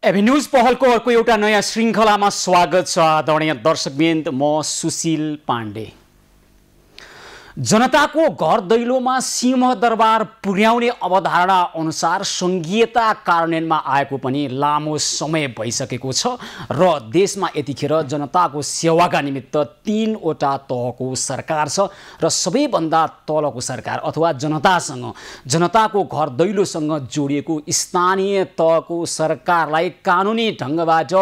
Avenues पहलको अर्को एउटा नयाँ श्रृङ्खलामा स्वागत छ आदरणीय दर्शकवृन्द। म सुशील पाण्डे। जनताको घर दैलोमा सिंहदरबार पुर्याउने अवधारणा अनुसार सङ्घीयता कार्यान्वयनमा आएको पनि लामो समय भइसकेको छ र देशमा यतिखेर जनताको सेवाका निमित्त 3वटा तहको सरकार छ र सबैभन्दा तलको सरकार अथवा जनताको घर दैलोसँग जोडिएको स्थानीय तहको सरकारलाई कानुनी ढङ्गबाट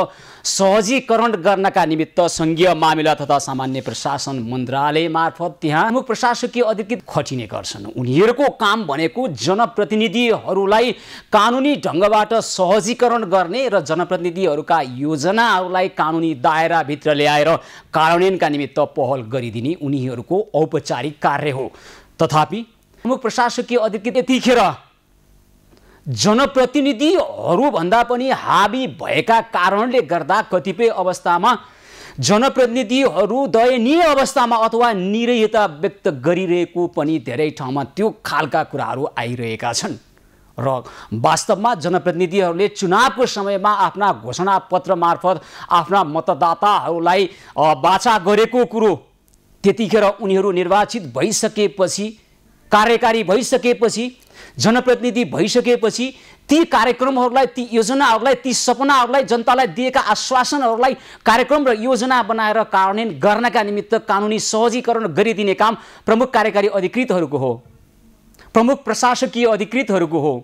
सहजीकरण गर्नका निमित्त सङ्घीय मामिला तथा सामान्य प्रशासन मन्त्रालय मार्फत त्यहाँ प्रशासकीय अधिकृत खटिने गर्छन्। उनीहरूको काम भनेको जनप्रतिनिधिहरूलाई कानुनी ढङ्गबाट सहजीकरण गर्ने र जनप्रतिनिधिहरूका योजनाहरूलाई कानुनी दायराभित्र ल्याएर कार्यान्वयनका निमित्त पहल गरिदिने उनीहरूको औपचारिक कार्य हो। तथापि प्रमुख प्रशासकीय अधिकृत यतिखेर जनप्रतिनिधिहरू भन्दा पनि हाबी भएका कारणले गर्दा कतिपय अवस्थामा जनप्रतिनिधिहरू दयनीय अवस्थामा अथवा निरयता व्यक्त गरिरहेको पनि धेरै ठाउँमा त्यो खालका कुराहरू आइरहेका छन् र वास्तवमा जनप्रतिनिधिहरूले चुनावको समयमा आफ्ना घोषणापत्र मार्फत आफ्ना मतदाताहरूलाई बाचा गरेको कुरो त्यतिखेर उनीहरू निर्वाचित भइसकेपछि, कार्यकारी भइसकेपछि, जनप्रतिनिधि भइसकेपछि ती कार्यक्रमहरूलाई, ती योजनाहरूलाई, ती सपनाहरूलाई, जनतालाई दिएका आश्वासनहरूलाई कार्यक्रम र योजना बनाएर कार्यान्वयन गर्नका निमित्त कानुनी सहजीकरण गरिदिने काम प्रमुख कार्यकारी अधिकृतहरूको हो, प्रमुख प्रशासकीय अधिकृतहरूको हो।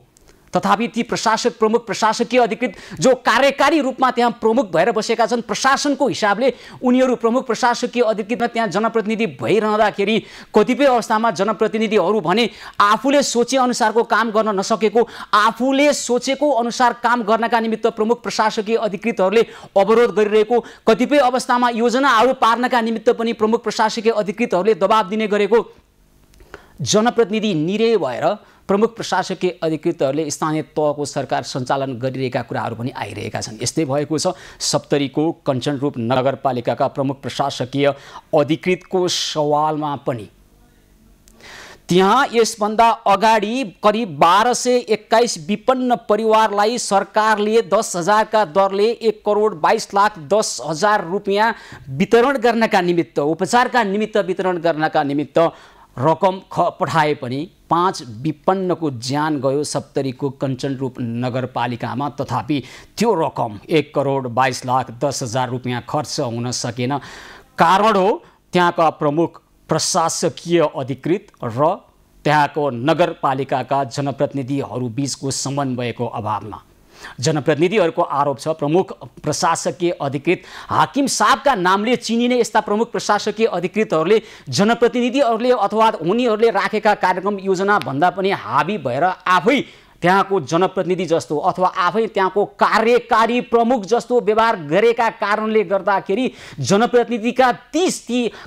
तथापि ती प्रमुख प्रशासकीय अधिकृत जो कार्यकारी रूपमा त्यहाँ प्रमुख भएर बसेका छन्, प्रशासनको हिसाबले उनीहरू प्रमुख प्रशासकीय अधिकृतमा त्यहाँ जनप्रतिनिधि भइरहँदाखेरि कतिपय अवस्थामा जनप्रतिनिधिहरू भने आफूले सोचे अनुसारको काम गर्न नसकेको, आफूले सोचेको अनुसार काम गर्नका निमित्त प्रमुख प्रशासकीय अधिकृतहरूले अवरोध गरिरहेको, कतिपय अवस्थामा योजनाहरू पार्नका निमित्त पनि प्रमुख प्रशासकीय अधिकृतहरूले दबाब दिने गरेको, जनप्रतिनिधि निरय भएर प्रमुख प्रशासकीय अधिकृतहरूले स्थानीय तहको सरकार सञ्चालन गरिरहेका कुराहरू पनि आइरहेका छन्। यस्तै भएको छ सप्तरीको कञ्चनरूप नगरपालिकाका प्रमुख प्रशासकीय अधिकृतको सवालमा पनि। त्यहाँ यसभन्दा अगाडि करिब 1221 विपन्न परिवारलाई सरकारले 10,000 का दरले 1,22,10,000 रुपियाँ वितरण गर्नका निमित्त, उपचारका निमित्त वितरण गर्नका निमित्त रकम पठाए पनि 5 विपन्नको ज्यान गयो सप्तरीको कञ्चनरूप नगरपालिकामा। तथापि त्यो रकम 1,22,10,000 रुपियाँ खर्च हुन सकेन। कारण हो त्यहाँका प्रमुख प्रशासकीय अधिकृत र त्यहाँको नगरपालिकाका जनप्रतिनिधिहरू बीचको समन्वयको अभावमा। जनप्रतिनिधिहरूको आरोप छ प्रमुख प्रशासकीय अधिकृत हाकिम साहबका नामले चिनिने यस्ता प्रमुख प्रशासकीय अधिकृतहरूले जनप्रतिनिधिहरूले अथवा उनीहरूले राखेका कार्यक्रम योजना भन्दा पनि हाबी भएर आफै त्यहाँको जनप्रतिनिधि जस्तो अथवा आफै त्यहाँको कार्यकारी प्रमुख जस्तो व्यवहार गरेका कारणले गर्दाखेरि जनप्रतिनिधिका ती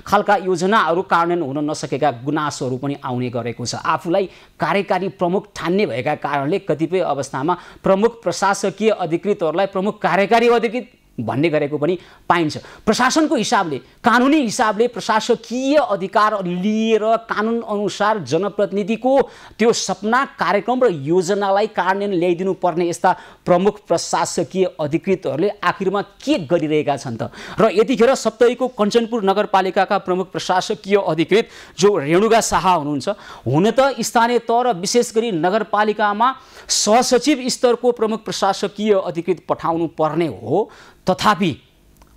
खालका योजनाहरू कार्यान्वयन हुन नसकेका गुनासोहरू पनि आउने गरेको छ। आफूलाई कार्यकारी प्रमुख ठान्ने भएका कारणले कतिपय अवस्थामा प्रमुख प्रशासकीय अधिकृतहरूलाई प्रमुख कार्यकारी अधिकृत भन्ने गरेको पनि पाइन्छ। प्रशासनको हिसाबले, कानुनी हिसाबले प्रशासकीय अधिकार लिएर कानुन अनुसार जनप्रतिनिधिको त्यो सपना, कार्यक्रम र योजनालाई कार्यान्वयन ल्याइदिनु पर्ने यस्ता प्रमुख प्रशासकीय अधिकृतहरूले आखिरमा के गरिरहेका छन् त? र यतिखेर सप्तरीको कञ्चनपुर नगरपालिकाका प्रमुख प्रशासकीय अधिकृत जो रेणुका शाह हुनुहुन्छ, हुन त स्थानीय तह र विशेष गरी नगरपालिकामा सहसचिव स्तरको प्रमुख प्रशासकीय अधिकृत पठाउनु पर्ने हो, तथापि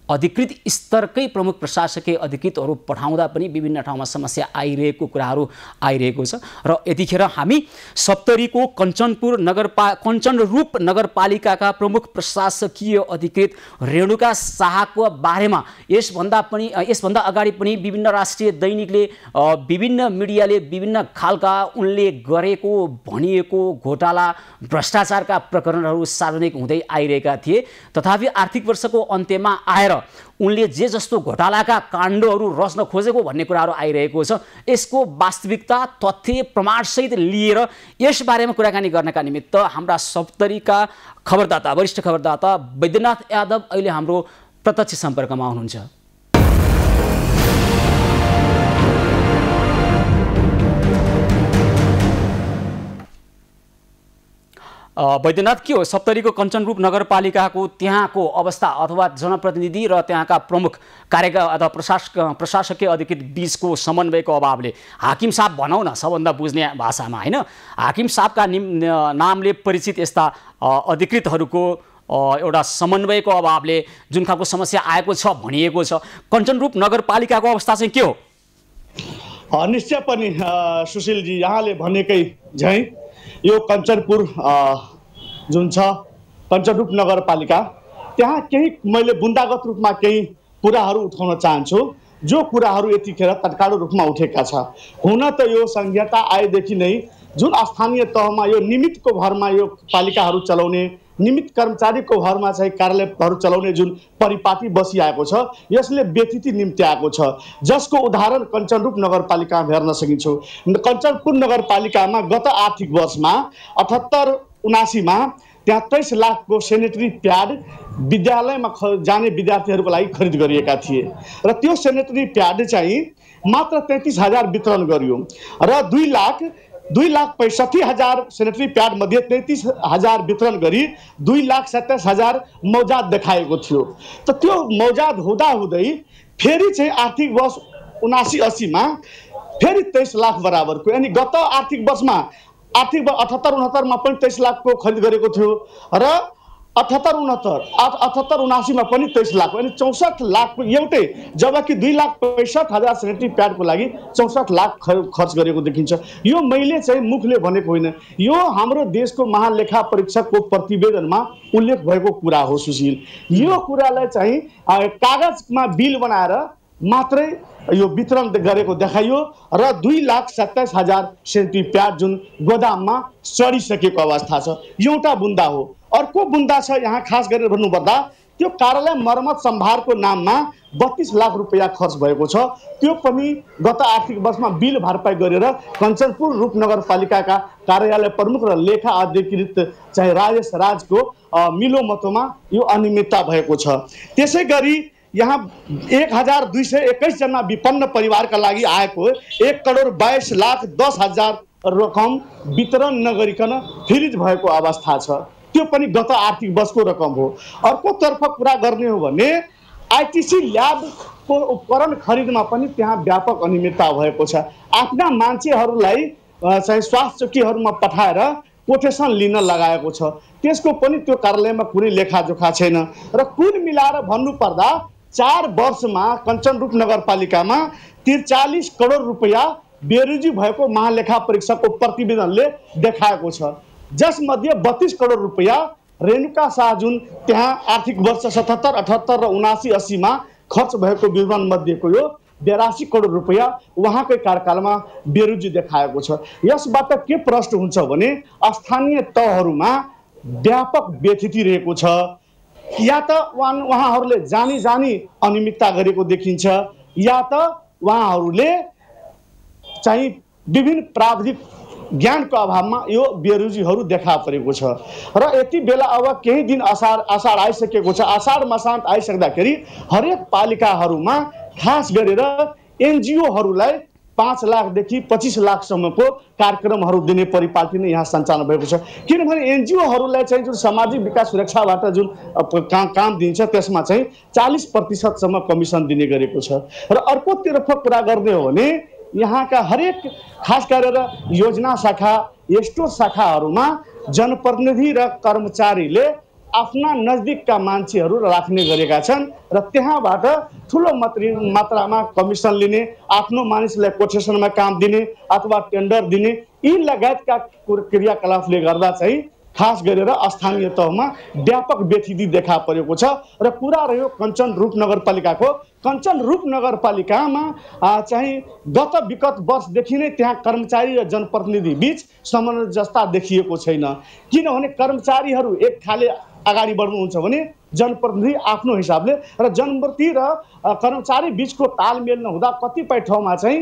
अधिकृत स्तरकै प्रमुख प्रशासकीय अधिकृतहरू पठाउँदा पनि विभिन्न ठाउँमा समस्या आइरहेको कुराहरू आइरहेको छ। र यतिखेर हामी सप्तरीको कञ्चनरूप नगरपालिकाका प्रमुख प्रशासकीय अधिकृत रेणुका शाहको बारेमा यसभन्दा अगाडि पनि विभिन्न राष्ट्रिय दैनिकले, विभिन्न मिडियाले विभिन्न खालका उनले गरेको भनिएको घोटाला, भ्रष्टाचारका प्रकरणहरू सार्वजनिक हुँदै आइरहेका थिए। तथापि आर्थिक वर्षको अन्त्यमा आएर उनले जे जस्तो घोटालाका काण्डहरू रच्न खोजेको भन्ने कुराहरू आइरहेको छ। यसको वास्तविकता, तथ्य, प्रमाणसहित लिएर यसबारेमा कुराकानी गर्नका निमित्त हाम्रा सप्तरीका खबरदाता, वरिष्ठ खबरदाता वैद्यनाथ यादव अहिले हाम्रो प्रत्यक्ष सम्पर्कमा हुनुहुन्छ। वैद्यनाथ के हो सप्तरीको कञ्चनरूप नगरपालिकाको त्यहाँको अवस्था अथवा जनप्रतिनिधि र त्यहाँका प्रमुख कार्यका अथवा प्रशासकीय अधिकृत बीचको समन्वयको अभावले हाकिम साहब भनौँ न सबभन्दा बुझ्ने भाषामा होइन हाकिम साहबका नामले परिचित यस्ता अधिकृतहरूको एउटा समन्वयको अभावले जुन खालको समस्या आएको छ भनिएको छ कञ्चनरूप नगरपालिकाको अवस्था चाहिँ के हो? निश्चय पनि सुशीलजी यहाँले भनेकै झैँ यो कञ्चनपुर जुन छ कञ्चनरूप नगरपालिका त्यहाँ केही मैले बुन्दागत रूपमा केही कुराहरू उठाउन चाहन्छु जो कुराहरू यतिखेर तत्काल रूपमा उठेका छ। हुन त यो संहिता आएदेखि नै जुन स्थानीय तहमा यो निमित्तको भरमा यो पालिकाहरू चलाउने निमित्त कर्मचारीको भरमा चाहिँ कार्यालयहरू चलाउने जुन परिपाटी बसिआएको छ यसले व्यतिथि निम्ति आएको छ जसको उदाहरण कञ्चनरूप नगरपालिकामा हेर्न सकिन्छ। कञ्चनपुर नगरपालिकामा गत आर्थिक वर्षमा 78-79 मा 23 लाखको सेनेटरी प्याड विद्यालयमा जाने विद्यार्थीहरूको लागि खरिद गरिएका थिए र त्यो सेनेटरी प्याड चाहिँ मात्र 33,000 वितरण गरियो र 2,65,000 सेनेटरी प्याड मध्ये 33,000 वितरण गरी 2,27,000 मौजाद देखाएको थियो। त त्यो मौजाद हुँदाहुँदै फेरि चाहिँ आर्थिक वर्ष 79-80 मा फेरि 23 लाख बराबरको यानी गत आर्थिक वर्षमा आर्थिक 78-69 मा पनि 23 लाखको खरिद गरेको थियो र 78-79 मा पनि 23 लाख यानी 64 लाखको एउटै जबकि 2,65,000 सेनेटरी प्याडको लागि 64 लाख खर्च गरेको देखिन्छ। यो मैले चाहिँ मुखले भनेको होइन यो हाम्रो देशको महालेखा परीक्षकको प्रतिवेदनमा उल्लेख भएको कुरा हो सुशील। यो कुरालाई चाहिँ कागजमा बिल बनाएर मात्रै यो वितरण गरेको देखाइयो र 2,27,000 सेनेटरी प्याड जुन गोदाममा चढिसकेको अवस्था छ एउटा बुन्दा हो। अर्को बुन्दा छ यहाँ खास गरेर भन्नुपर्दा त्यो कार्यालय मर्मत सम्भारको नाममा 32 लाख रुपैयाँ खर्च भएको छ। त्यो पनि गत आर्थिक वर्षमा बिल भरपाई गरेर कञ्चनपुर रूप नगरपालिकाका कार्यालय प्रमुख र लेखा अधिकृत चाहिँ राजेश राजको मिलोमतोमा यो अनियमितता भएको छ। त्यसै गरी यहाँ 1,221 जना विपन्न परिवारका लागि आएको 1,22,10,000 रकम वितरण नगरिकन फ्रिज भएको अवस्था छ। त्यो पनि गत आर्थिक वर्षको रकम हो। अर्कोतर्फ कुरा गर्ने हो भने आइटिसी ल्याबको उपकरण खरिदमा पनि त्यहाँ व्यापक अनियमितता भएको छ। आफ्ना मान्छेहरूलाई चाहिँ स्वास्थ्य चौकीहरूमा पठाएर कोटेसन लिन लगाएको छ त्यसको पनि त्यो कार्यालयमा कुनै लेखाजोखा छैन र कुल मिलाएर भन्नुपर्दा 4 वर्षमा कञ्चनरूप नगरपालिकामा 43 करोड रुपैयाँ बेरोजी भएको महालेखा परीक्षकको प्रतिवेदनले देखाएको छ जसमध्ये 32 करोड रुपैयाँ रेणुका शाह जुन त्यहाँ आर्थिक वर्ष 77, 78 र 79-80 मा खर्च भएको विवरण मध्येको यो 82 करोड रुपैयाँ उहाँकै कार्यकालमा बेरोजी देखाएको छ। यसबाट के प्रश्न हुन्छ भने स्थानीय तहहरूमा व्यापक व्यथिति रहेको छ या त उहाँहरूले जानी अनियमितता गरेको देखिन्छ या त उहाँहरूले चाहिँ विभिन्न प्राविधिक ज्ञानको अभावमा यो बेरोजीहरू देखा परेको छ र यति बेला अब केही दिन आषाढ आइसकेको छ। आषाढ मसान्त आइसक्दाखेरि हरेक पालिकाहरूमा खास गरेर एनजिओहरूलाई 5 लाखदेखि 25 लाखसम्मको कार्यक्रमहरू दिने परिपाटी नै यहाँ सञ्चालन भएको छ किनभने एनजिओहरूलाई चाहिँ जुन सामाजिक विकास सुरक्षाबाट जुन काम दिन्छ त्यसमा चाहिँ 40% सम्म कमिसन दिने गरेको छ। र अर्कोतर्फ कुरा गर्ने हो भने यहाँका हरेक खास गरेर योजना शाखा यस्तो शाखाहरूमा जनप्रतिनिधि र कर्मचारीले आफ्ना नजदिकका मान्छेहरू राख्ने गरेका छन् र त्यहाँबाट ठुलो मात्रामा कमिसन लिने आफ्नो मानिसलाई कोटेसनमा काम दिने अथवा टेन्डर दिने यी लगायतका क्रियाकलापले गर्दा चाहिँ खास गरेर स्थानीय तहमा व्यापक व्यथिति देखा परेको छ। र कुरा रह्यो कञ्चनरूप नगरपालिकाको कञ्चनरूप नगरपालिकामा चाहिँ गत विगत वर्षदेखि नै त्यहाँ कर्मचारी र जनप्रतिनिधि बीच सामञ्जस्यता देखिएको छैन किनभने कर्मचारीहरू एक खाले अगाडि बढ्नुहुन्छ भने जनप्रतिनिधि आफ्नो हिसाबले र जनप्रति र कर्मचारी बीचको तालमेल नहुँदा कतिपय ठाउँमा चाहिँ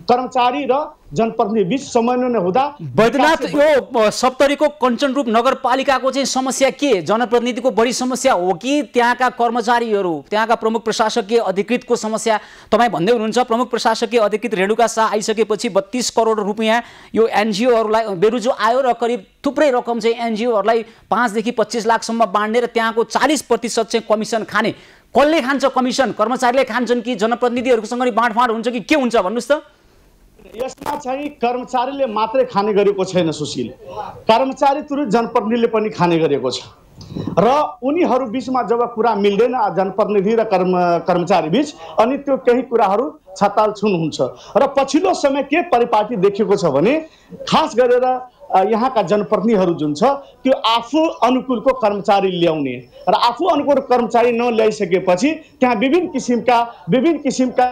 कर्मचारी र जनप्रतिनिधि बीच समन्वय नहुँदा बैद्यनाथ यो सप्तरीको कञ्चनरूप नगरपालिकाको चाहिँ समस्या के जनप्रतिनिधिको बढी समस्या हो कि त्यहाँका कर्मचारीहरू त्यहाँका प्रमुख प्रशासकीय अधिकृतको समस्या? तपाईँ भन्दै हुनुहुन्छ प्रमुख प्रशासकीय अधिकृत रेणुका शाह आइसकेपछि 32 करोड रुपियाँ यो एनजिओहरूलाई बेरुजु आयो र करिब थुप्रै रकम चाहिँ एनजिओहरूलाई 5 देखि 25 लाखसम्म बाँड्ने र त्यहाँको 40% चाहिँ कमिसन खाने। कसले खान्छ कमिसन? कर्मचारीले खान्छन् कि जनप्रतिनिधिहरूसँग नि बाँडफाँड हुन्छ कि के हुन्छ भन्नुहोस् त? यसमा चाहिँ कर्मचारीले मात्रै खाने गरेको छैन सुशील, कर्मचारी तुरु जनप्रतिनिधिले पनि खाने गरेको छ र उनीहरू बीचमा जब कुरा मिल्दैन जनप्रतिनिधि र कर्मचारी बीच अनि त्यो केही कुराहरू छतालछुन हुन्छ र पछिल्लो समय के परिपाटी देखेको छ भने खास गरेर यहाँका जनप्रतिनिधिहरू जुन छ त्यो आफू अनुकूलको कर्मचारी ल्याउने र आफू अनुकूल कर्मचारी नल्याइसकेपछि त्यहाँ विभिन्न किसिमका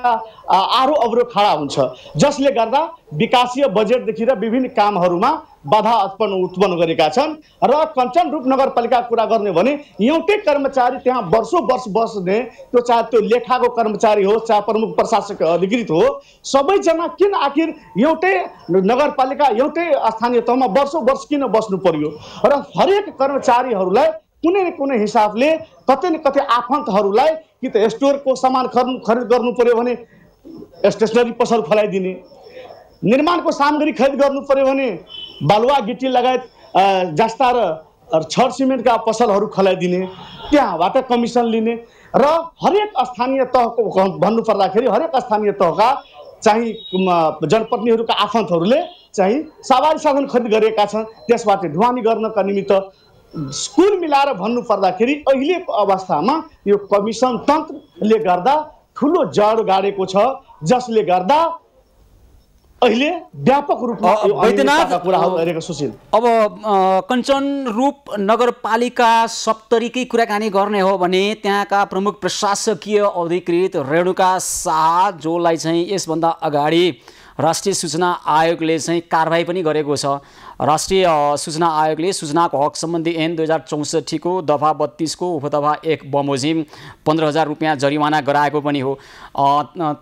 आरो अवरोध खडा हुन्छ जसले गर्दा विकासीय बजेटदेखि र विभिन्न कामहरूमा बाधा उत्पन्न गरेका छन्। र कञ्चनरूप नगरपालिका कुरा गर्ने भने एउटै कर्मचारी त्यहाँ वर्ष बस्ने त्यो चाहे त्यो लेखाको कर्मचारी हो चाहे प्रमुख प्रशासक अधिकृत हो सबैजना किन आखिर एउटै नगरपालिका एउटै स्थानीय तहमा वर्ष किन बस्नु पर्यो र हरेक कर्मचारीहरूलाई कुनै न कुनै हिसाबले कतै न कतै आफन्तहरूलाई कि त स्टोरको सामान खरिद गर्नु पर्यो भने स्टेसनरी पसल खोलाइदिने, निर्माणको सामग्री खरिद गर्नु पर्यो भने बालुवा गिटी लगायत जस्ता र छड सिमेन्टका पसलहरू खोलाइदिने, त्यहाँबाट कमिसन लिने र हरेक स्थानीय तहको भन्नु पर्दाखेरि हरेक स्थानीय तहका चाहिँ जनप्रतिनिधिहरूका आफन्तहरूले चाहिँ सवारी साधन खरिद गरेका छन् त्यसबाट ढुवानी गर्नका निमित्त कुल मिलाएर भन्नु पर्दाखेरि अहिलेको अवस्थामा यो कमिसन तन्त्रले गर्दा ठुलो जड गाडेको छ जसले गर्दा अहिले व्यापक रूपमा कुराहरू गरेको सुशील। अब कञ्चनरूप नगरपालिका सप्तरीकै कुराकानी गर्ने हो भने त्यहाँका प्रमुख प्रशासकीय अधिकृत रेणुका शाह जोलाई चाहिँ यसभन्दा अगाडि राष्ट्रिय सूचना आयोगले चाहिँ कारबाही पनि गरेको छ। राष्ट्रिय सूचना आयोगले सूचनाको हक सम्बन्धी ऐन 2064 को दफा 32 को उपदफा 1 बमोजिम 15,000 रुपियाँ जरिवाना गराएको पनि हो।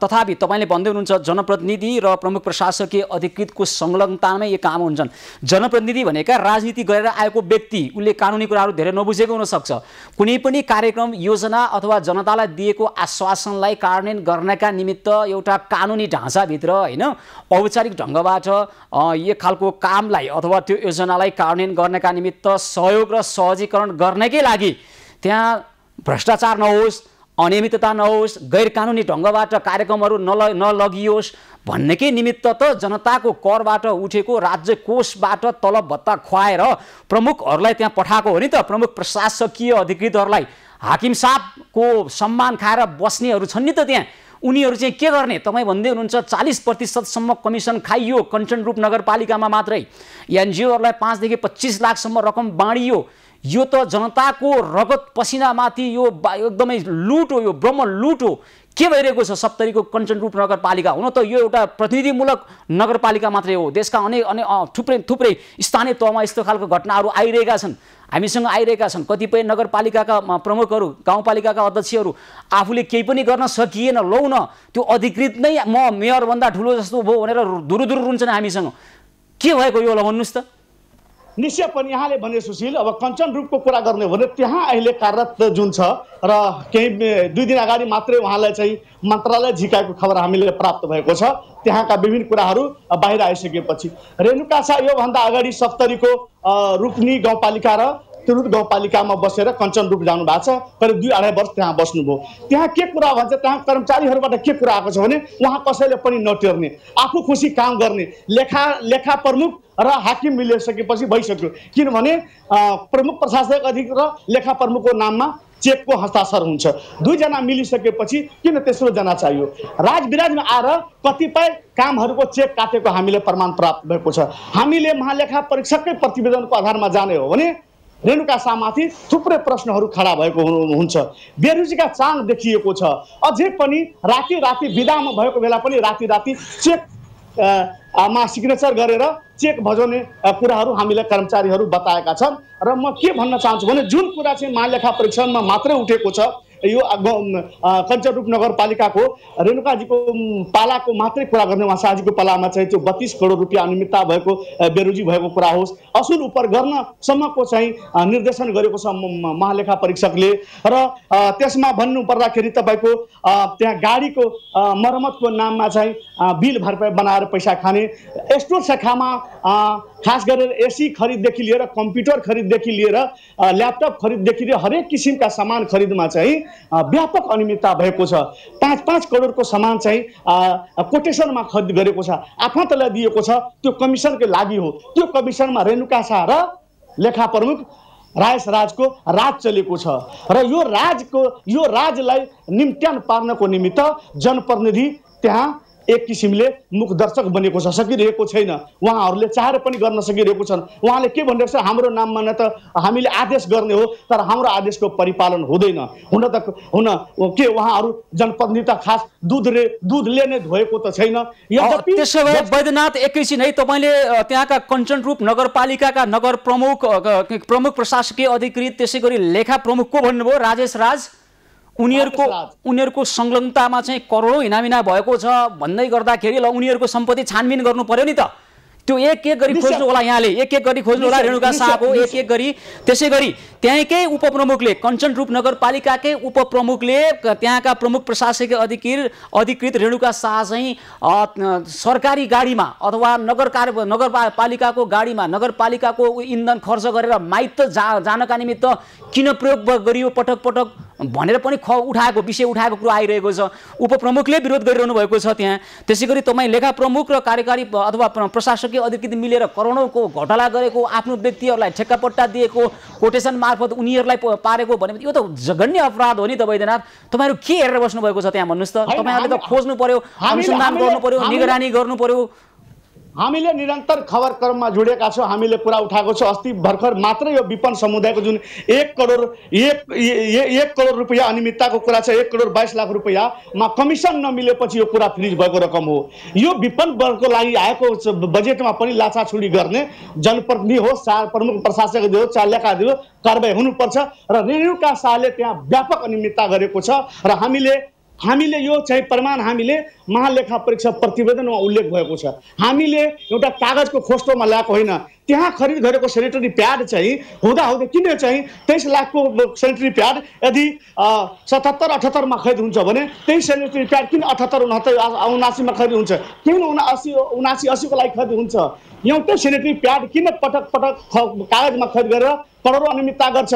तथापि तपाईँले भन्दै हुनुहुन्छ जनप्रतिनिधि र प्रमुख प्रशासकीय अधिकृतको संलग्नतामै यो काम हुन्छन्। जनप्रतिनिधि भनेका राजनीति गरेर आएको व्यक्ति, उसले कानुनी कुराहरू धेरै नबुझेको हुनसक्छ। कुनै पनि कार्यक्रम योजना अथवा जनतालाई दिएको आश्वासनलाई कार्यान्वयन गर्नका निमित्त एउटा कानुनी ढाँचाभित्र होइन औपचारिक ढङ्गबाट यो खालको कामलाई अथवा त्यो योजनालाई कार्यान्वयन गर्नका निमित्त सहयोग र सहजीकरण गर्नकै लागि त्यहाँ भ्रष्टाचार नहोस्, अनियमितता नहोस्, गैर कानुनी ढङ्गबाट कार्यक्रमहरू नलगियोस् भन्नेकै निमित्त त जनताको करबाट उठेको राज्य कोषबाट तलब भत्ता खुवाएर प्रमुखहरूलाई त्यहाँ पठाएको हो नि त। प्रमुख प्रशासकीय अधिकृतहरूलाई हाकिम साहबको सम्मान खाएर बस्नेहरू छन् नि त त्यहाँ। उनीहरू चाहिँ के गर्ने? तपाईँ भन्दै हुनुहुन्छ 40% कमिसन खाइयो कञ्चनरूप नगरपालिकामा मात्रै, एनजिओहरूलाई 5 देखि 25 लाखसम्म रकम बाँडियो। यो त जनताको रगत पसिनामाथि यो एकदमै लुट हो, यो ब्रह्म लुट हो। के भइरहेको छ सप्तरीको कञ्चनरूप नगरपालिका? हुन त यो एउटा प्रतिनिधिमूलक नगरपालिका मात्रै हो। देशका अनेक थुप्रै स्थानीय तहमा यस्तो खालको घटनाहरू आइरहेका छन्, हामीसँग आइरहेका छन्। कतिपय नगरपालिकाका प्रमुखहरू, गाउँपालिकाका अध्यक्षहरू आफूले केही पनि गर्न सकिएन, लौ न त्यो अधिकृत नै म मेयरभन्दा ठुलो जस्तो भयो भनेर दुरु रुन्छन् हामीसँग। के भएको यो ल भन्नुहोस् त? निश्चय पनि यहाँले भने सुशील अब कञ्चनरूपको कुरा गर्ने हो भने त्यहाँ अहिले कार्यरत जुन छ र केही 2 दिन अगाडि मात्रै उहाँलाई चाहिँ मन्त्रालय झिकाएको खबर हामीले प्राप्त भएको छ। त्यहाँका विभिन्न कुराहरू बाहिर आइसकेपछि रेणुका शाह योभन्दा अगाडि सप्तरीको रूपनी गाउँपालिका र तिरुत गाउँपालिकामा बसेर कञ्चनरूप जानु भएको छ। करिब 2-2.5 वर्ष त्यहाँ बस्नुभयो। त्यहाँ के कुरा भन्छ, त्यहाँ कर्मचारीहरूबाट के कुरा आएको छ भने उहाँ कसैले पनि नटेर्ने, आफू खुसी काम गर्ने, लेखा प्रमुख र हाकिम मिलिसकेपछि भइसक्यो। किनभने प्रमुख प्रशासक अधिकृत र लेखा प्रमुखको नाममा चेकको हस्ताक्षर हुन्छ। 2 जना मिलिसकेपछि किन तेस्रो जना चाहियो? राजविराजमा आएर कतिपय कामहरूको चेक काटेको हामीले प्रमाण प्राप्त भएको छ। हामीले महालेखा परीक्षककै प्रतिवेदनको आधारमा जाने हो भने रेणुका शाहमाथि थुप्रै प्रश्नहरू खडा भएको हुन्छ। बेरोजगारीका चाङ देखिएको छ। अझै पनि राति बिदामा भएको बेला पनि राति चेक मा सिग्नेचर गरेर चेक भजाउने कुराहरू हामीले कर्मचारीहरू बताएका छन्। र म के भन्न चाहन्छु भने जुन कुरा चाहिँ महालेखा परीक्षणमा मात्रै उठेको छ यो कञ्चन रूप नगरपालिकाको रेणुकाजीको पालाको मात्रै कुरा गर्ने उहाँसाजीको पालामा चाहिँ त्यो 32 करोड रुपियाँ अनियमितता भएको बेरोजी भएको कुरा होस्, असुल उपर गर्नसम्मको चाहिँ निर्देशन गरेको छ महालेखा परीक्षकले। र त्यसमा भन्नु पर्दाखेरि तपाईँको त्यहाँ गाडीको मर्मतको नाममा चाहिँ बिल भरपाई बनाएर पैसा खाने, स्टोर शाखामा खास गरेर एसी खरिददेखि लिएर कम्प्युटर खरिददेखि लिएर ल्यापटप खरिददेखि लिएर हरेक किसिमका सामान खरिदमा चाहिँ व्यापक अनियमितता भएको छ। 5-5 करोडको सामान चाहिँ कोटेसनमा खरिद गरेको छ, आफन्तलाई दिएको छ, त्यो कमिसनको लागि हो। त्यो कमिसनमा रेणुका शाह र लेखा प्रमुख राजेश राजको राज चलेको छ र यो राजलाई निम्त्यान पार्नको निमित्त जनप्रतिनिधि त्यहाँ एक किसिमले मुखदर्शक बनेको छ, सकिरहेको छैन। उहाँहरूले चाहेर पनि गर्न सकिरहेको छन्। उहाँले के भनिरहेको छ, हाम्रो नाममा न त हामीले आदेश गर्ने हो तर हाम्रो आदेशको परिपालन हुँदैन। हुन के उहाँहरू जनप्रतिनिधि त खास दुधले नै धोएको त छैन। त्यसो भए वैद्यनाथ एकैछिन है, तपाईँले त्यहाँका कञ्चन रूप नगरपालिकाका नगर प्रमुख प्रशासकीय अधिकृत त्यसै गरी लेखा प्रमुख को भन्नुभयो? राजेश राज। उनीहरूको संलग्नतामा चाहिँ करोडौं इनामिना भएको छ भन्दै गर्दाखेरि ल उनीहरूको सम्पत्ति छानबिन गर्नु पर्यो नि त। त्यो एक एक गरी खोज्नु होला, यहाँले एक एक गरी खोज्नु होला रेणुका शाहको एक एक गरी। त्यसै गरी त्यहीँकै उपप्रमुखले कञ्चन रूप नगरपालिकाकै उपप्रमुखले त्यहाँका प्रमुख प्रशासकीय अधिकृत रेणुका शाह चाहिँ सरकारी गाडीमा अथवा नगरपालिकाको गाडीमा नगरपालिकाको इन्धन खर्च गरेर माइत जानका निमित्त किन प्रयोग गरियो पटक पटक भनेर पनि विषय उठाएको कुरो आइरहेको छ। उपप्रमुखले विरोध गरिरहनु भएको छ त्यहाँ। त्यसै गरी तपाईँ लेखा प्रमुख र कार्यकारी अथवा प्रशासकीय अधिकृत मिलेर करोडौँको घोटाला गरेको, आफ्नो व्यक्तिहरूलाई ठेक्कापट्टा दिएको, कोटेसन मार्फत उनीहरूलाई पारेको भने यो त जघन्य अपराध हो नि त वैद्यनाथ। तपाईँहरू के हेरेर बस्नु भएको छ त्यहाँ भन्नुहोस् त? तपाईँहरूले त खोज्नु पर्यो, अनुसन्धान गर्नु पर्यो, निगरानी गर्नु पर्यो। हामीले निरन्तर खबर क्रममा जोडेका छौँ, हामीले कुरा उठाएको छौँ। अस्ति भर्खर मात्र यो विपन्न समुदायको जुन 1 करोड रुपियाँ अनियमितताको कुरा छ, 1 करोड 22 लाख रुपियाँमा कमिसन नमिलेपछि यो कुरा फ्रिज भएको रकम हो। यो विपन्न वर्गको लागि आएको बजेटमा पनि लाछाछुडी गर्ने जनप्रतिनिधि होस्, प्रमुख प्रशासक होस्, चालकाधिकारी होस्, कारबाही हुनुपर्छ। र रेणुका शाहले त्यहाँ व्यापक अनियमितता गरेको छ र हामीले यो चाहिँ प्रमाण हामीले महालेखा परीक्षा प्रतिवेदनमा उल्लेख भएको छ। हामीले एउटा कागजको खोस्टोमा ल्याएको होइन। त्यहाँ खरिद गरेको सेनिटरी प्याड चाहिँ हुँदाहुँदै किन चाहिँ 23 लाखको सेनिटरी प्याड यदि 77-78 मा खरिद हुन्छ भने त्यही सेनिटरी प्याड किन 78-79 मा खरिद हुन्छ, किन 79-80 को लागि खरिद हुन्छ? एउटै सेनिटरी प्याड किन पटक कागजमा खरिद गरेर करोडौं अनियमितता गर्छ?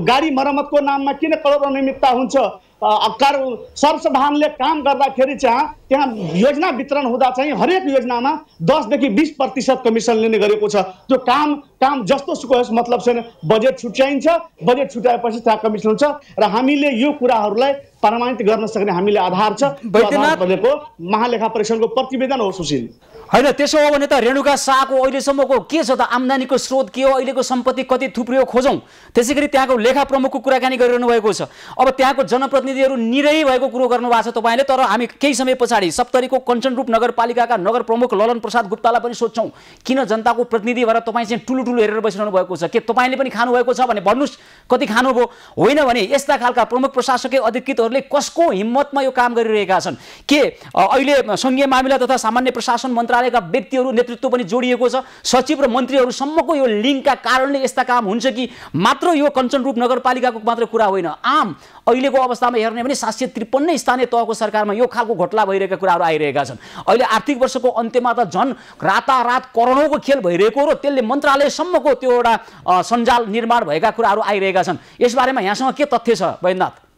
गाडी मर्मतको नाममा किन करोडौं अनियमितता हुन्छ? सर्वसाधारणले काम गर्दाखेरि त्यहाँ योजना वितरण हुँदा चाहिँ हरेक योजनामा 10 देखि 20% कमिसन लिने गरेको छ। त्यो काम जस्तो सुकै होस् मतलब छैन। बजेट छुट्याइन्छ, बजेट छुट्याएपछि त्यहाँ कमिसन हुन्छ र हामीले यो कुराहरूलाई प्रमाणित गर्न सक्ने हामीले आधार छ। भनेको महालेखा परीक्षणको प्रतिवेदन हो सुशील। हैन, त्यसो हो भने त रेणुका शाहको अहिलेसम्मको के छ त? आम्दानीको स्रोत के हो, अहिलेको सम्पत्ति कति थुप्रियो खोजौँ। त्यसै गरी त्यहाँको लेखा प्रमुखको कुराकानी गरिरहनु भएको छ। अब त्यहाँको जनप्रतिनिधिहरू निरै भएको कुरो गर्नुभएको छ तपाईँले। तर हामी केही समय पछाडि सप्तरीको कञ्चन रूप नगरपालिकाका नगर प्रमुख ललन प्रसाद गुप्तालाई पनि सोध्छौँ, किन जनताको प्रतिनिधि भएर तपाईँ चाहिँ ठुलो हेरेर बसिरहनु भएको छ? के तपाईँले पनि खानुभएको छ भने भन्नुहोस्, कति खानुभयो? होइन भने यस्ता खालका प्रमुख प्रशासकीय अधिकृतहरूले कसको हिम्मतमा यो काम गरिरहेका छन्? के अहिले सङ्घीय मामिला तथा सामान्य प्रशासन मन्त्रालयका व्यक्तिहरू नेतृत्व पनि जोडिएको छ? सचिव र मन्त्रीहरूसम्मको यो लिङ्कका कारणले यस्ता काम हुन्छ कि मात्र यो कञ्चन रूप नगरपालिकाको मात्र कुरा होइन, आम अहिलेको अवस्थामा हेर्ने भने 753 स्थानीय तहको सरकारमा यो खालको घोटाला भइरहेका कुराहरू आइरहेका छन्। अहिले आर्थिक वर्षको अन्त्यमा त झन् रातारात करोडौँको खेल भइरहेको र त्यसले मन्त्रालयसम्मको त्यो एउटा सञ्जाल निर्माण भएका कुराहरू आइरहेका छन्। यसबारेमा यहाँसँग के तथ्य छ वैद्यनाथ?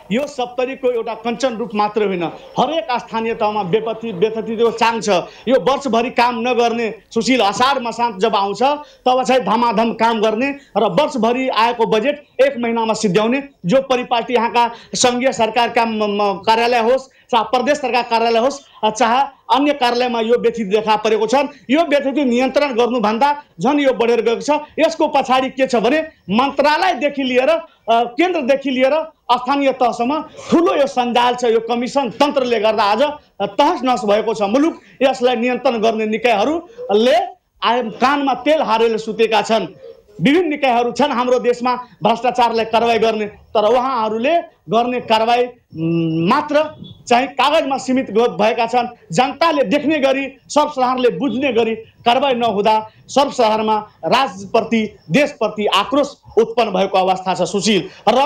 यो सप्तरीको एउटा कञ्चन रूप मात्र होइन, हरेक स्थानीय तहमा व्यतिथिको चाङ छ। यो वर्षभरि काम नगर्ने सुशील, असार मसान्त जब आउँछ तब चाहिँ धमाधम काम गर्ने र वर्षभरि आएको बजेट 1 महिनामा सिद्ध्याउने। जो परिपाटी यहाँका सङ्घीय सरकारका कार्यालय होस्, चाहे प्रदेश सरकार कार्यालय होस्, चाहे अन्य कार्यालयमा यो व्यतिथि देखा परेको छन्। यो व्यतिथि नियन्त्रण गर्नुभन्दा झन् यो बढेर गएको छ। यसको पछाडि के छ भने मन्त्रालयदेखि लिएर केन्द्रदेखि लिएर स्थानीय तहसम्म ठुलो यो सञ्जाल छ। यो कमिसन तन्त्रले गर्दा आज तहस नहस भएको छ मुलुक। यसलाई नियन्त्रण गर्ने निकायहरूले कानमा तेल हालेर सुतेका छन्। विभिन्न निकायहरू छन् हाम्रो देशमा भ्रष्टाचारलाई कारबाही गर्ने, तर उहाँहरूले गर्ने कारबाही मात्र चाहिँ कागजमा सीमित भएका छन्। जनताले देख्ने गरी, सर्वसाधारणले बुझ्ने गरी कारबाही नहुँदा सर्वसाधारणमा राजप्रति, देशप्रति आक्रोश उत्पन्न भएको अवस्था छ सुशील। र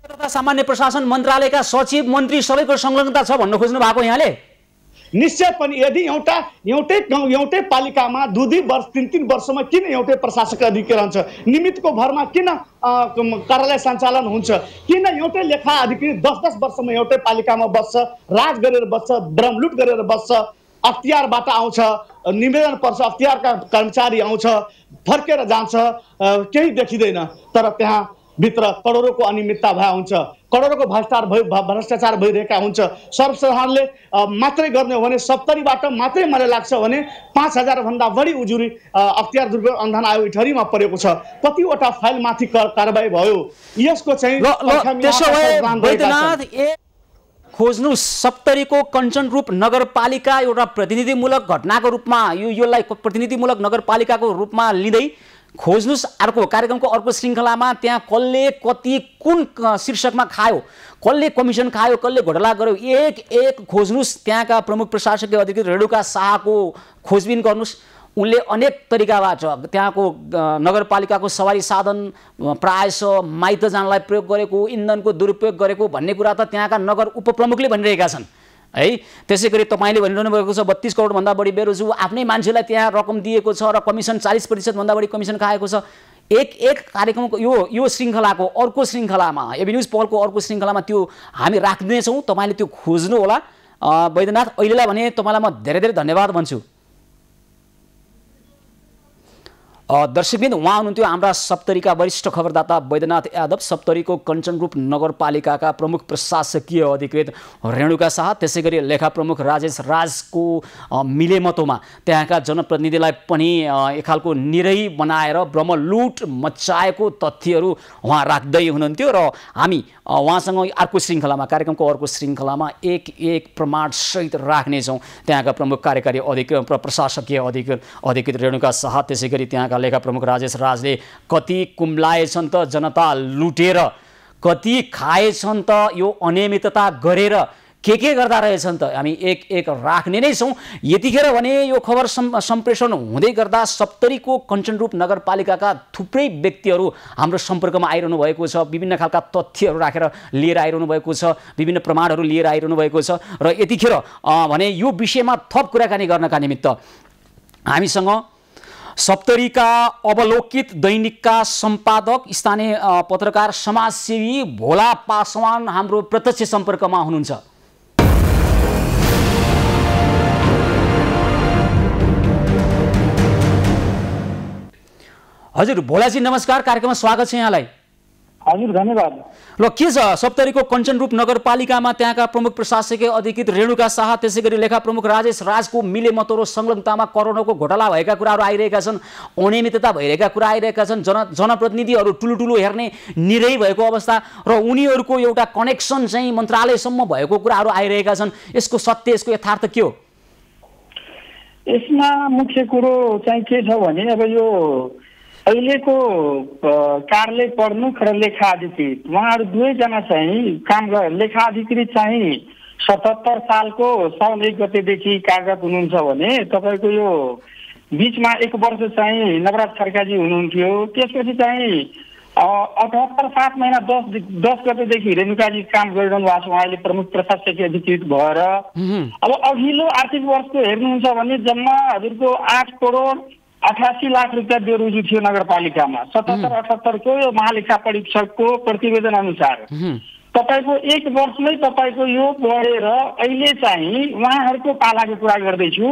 तथा सामान्य प्रशासन मन्त्रालयका सचिव मन्त्री सबैको संलग्नता छ भन्न खोज्नु भएको यहाँले? निश्चय पनि यदि एउटै पालिकामा 2-2 वर्ष 3-3 वर्षमा किन एउटै प्रशासक अधिकारी रहन्छ? निमित्तको भरमा किन कार्यालय सञ्चालन हुन्छ? किन एउटै लेखा अधिकारी 10-10 वर्षमा एउटै पालिकामा बस्छ, राज गरेर बस्छ, ब्रह्मलुट गरेर बस्छ, अख्तियारबाट आउँछ, निवेदन पर्छ, अख्तियारका कर्मचारी आउँछ, फर्केर जान्छ, केही देखिँदैन। तर त्यहाँ भित्र करोडौँको अनियमितता भए हुन्छ, करोडौँको भ्रष्टाचार भइरहेका हुन्छ। सर्वसाधारणले मात्रै गर्ने हो भने 70बाट मात्रै मलाई लाग्छ भने 5000 भन्दा बढी उजुरी अख्तियार दुर्ग अनुदान आयोग इठरीमा परेको छ। कतिवटा फाइलमाथि कारबाही भयो। यसको चाहिँ खोज्नु सप्तरीको कञ्चनरूप नगरपालिका एउटा प्रतिनिधिमूलक घटनाको रूपमा योलाई प्रतिनिधिमूलक नगरपालिकाको रूपमा लिँदै खोज्नुस् अर्को कार्यक्रमको अर्को श्रृङ्खलामा त्यहाँ कसले कति कुन शीर्षकमा खायो, कसले कमिसन खायो, कसले घोटाला गर्यो, एक खोज्नुस्। त्यहाँका प्रमुख प्रशासकीय अधिकारी रेणुका शाहको खोजबिन गर्नुस्। उनले अनेक तरिकाबाट त्यहाँको नगरपालिकाको सवारी साधन प्रायः माइत जानलाई प्रयोग गरेको, इन्धनको दुरुपयोग गरेको भन्ने कुरा त त्यहाँका नगर उपप्रमुखले भनिरहेका छन् है। त्यसै गरी तपाईँले भनिरहनु भएको छ 32 करोड भन्दा बढी बेरोजु आफ्नै मान्छेलाई त्यहाँ रकम दिएको छ र कमिसन 40% भन्दा बढी कमिसन खाएको छ। एक कार्यक्रमको यो श्रृङ्खलाको अर्को श्रृङ्खलामा एबी न्युज पहलको अर्को श्रृङ्खलामा त्यो हामी राख्दैछौँ। तपाईँले त्यो खोज्नु होला। वैद्यनाथ अहिलेलाई भने तपाईँलाई म धेरै धेरै धन्यवाद भन्छु। दर्शकबिन उहाँ हुनुहुन्थ्यो हाम्रा सप्तरीका वरिष्ठ खबरदाता वैद्यनाथ यादव, सप्तरीको कञ्चनरूप नगरपालिकाका प्रमुख प्रशासकीय अधिकृत रेणुका शाह, त्यसै गरी लेखा प्रमुख राजेश राजको मिलेमतोमा त्यहाँका जनप्रतिनिधिलाई पनि एक खालको निरै बनाएर ब्रह्मलुट मचाएको तथ्यहरू उहाँ राख्दै हुनुहुन्थ्यो र हामी उहाँसँग अर्को श्रृङ्खलामा कार्यक्रमको अर्को श्रृङ्खलामा एक प्रमाणसहित राख्नेछौँ। त्यहाँका प्रमुख कार्यकारी अधिकृत प्रशासकीय अधिकृत रेणुका शाह, त्यसै गरी त्यहाँका लेखा प्रमुख राजेश राजले कति कुम्लाएछन् त जनता लुटेर, कति खाएछन् त यो अनियमितता गरेर, के गर्दा रहेछन् त हामी एक राख्ने नै छौँ। यतिखेर भने यो खबर सम्प्रेषण हुँदै गर्दा सप्तरीको कञ्चनरूप नगरपालिकाका थुप्रै व्यक्तिहरू हाम्रो सम्पर्कमा आइरहनु भएको छ। विभिन्न खालका तथ्यहरू राखेर लिएर आइरहनु भएको छ, विभिन्न प्रमाणहरू लिएर आइरहनु भएको छ र यतिखेर भने यो विषयमा थप कुराकानी गर्नका निमित्त हामीसँग सप्तरीका अवलोकित दैनिकका सम्पादक स्थानीय पत्रकार समाजसेवी भोला पासवान हाम्रो प्रत्यक्ष सम्पर्कमा हुनुहुन्छ। हजुर भोलाजी नमस्कार, कार्यक्रममा स्वागत छ यहाँलाई। हजुर धन्यवाद। ल के छ सप्तरीको कञ्चनरूप नगरपालिकामा त्यहाँका प्रमुख प्रशासकीय अधिकृत रेणुका शाह, त्यसै गरी लेखा प्रमुख राजेश राजको मिलेमतो र संलग्नतामा करोडौँको घोटाला भएका कुराहरू आइरहेका छन्, अनियमितता भइरहेका कुरा आइरहेका छन्, जनप्रतिनिधिहरू ठुलो हेर्ने निरै भएको अवस्था र उनीहरूको एउटा कनेक्सन चाहिँ मन्त्रालयसम्म भएको कुराहरू आइरहेका छन्। यसको सत्य, यसको यथार्थ के हो? यसमा मुख्य कुरो चाहिँ के छ भने अब यो अहिलेको कार्यालय प्रमुख र लेखा अधिकृत उहाँहरू दुवैजना चाहिँ काम लेखा अधिकृत चाहिँ 77 सालको साउन 1 गतेदेखि कार्यरत हुनुहुन्छ भने तपाईँको यो बिचमा 1 वर्ष चाहिँ नवराज खड्काजी हुनुहुन्थ्यो। त्यसपछि चाहिँ 78 7 महिना 10 गतेदेखि रेणुकाजी काम गरिरहनु भएको छ उहाँले प्रमुख प्रशासकीय अधिकृत भएर। अब अघिल्लो आर्थिक वर्षको हेर्नुहुन्छ भने जम्मा हजुरको 8 करोड 88 लाख रुपियाँ बेरोजु थियो नगरपालिकामा 77-78 को यो महालेखा परीक्षकको प्रतिवेदन अनुसार। तपाईँको 1 वर्षमै तपाईँको यो बढेर अहिले चाहिँ उहाँहरूको पालाको कुरा गर्दैछु,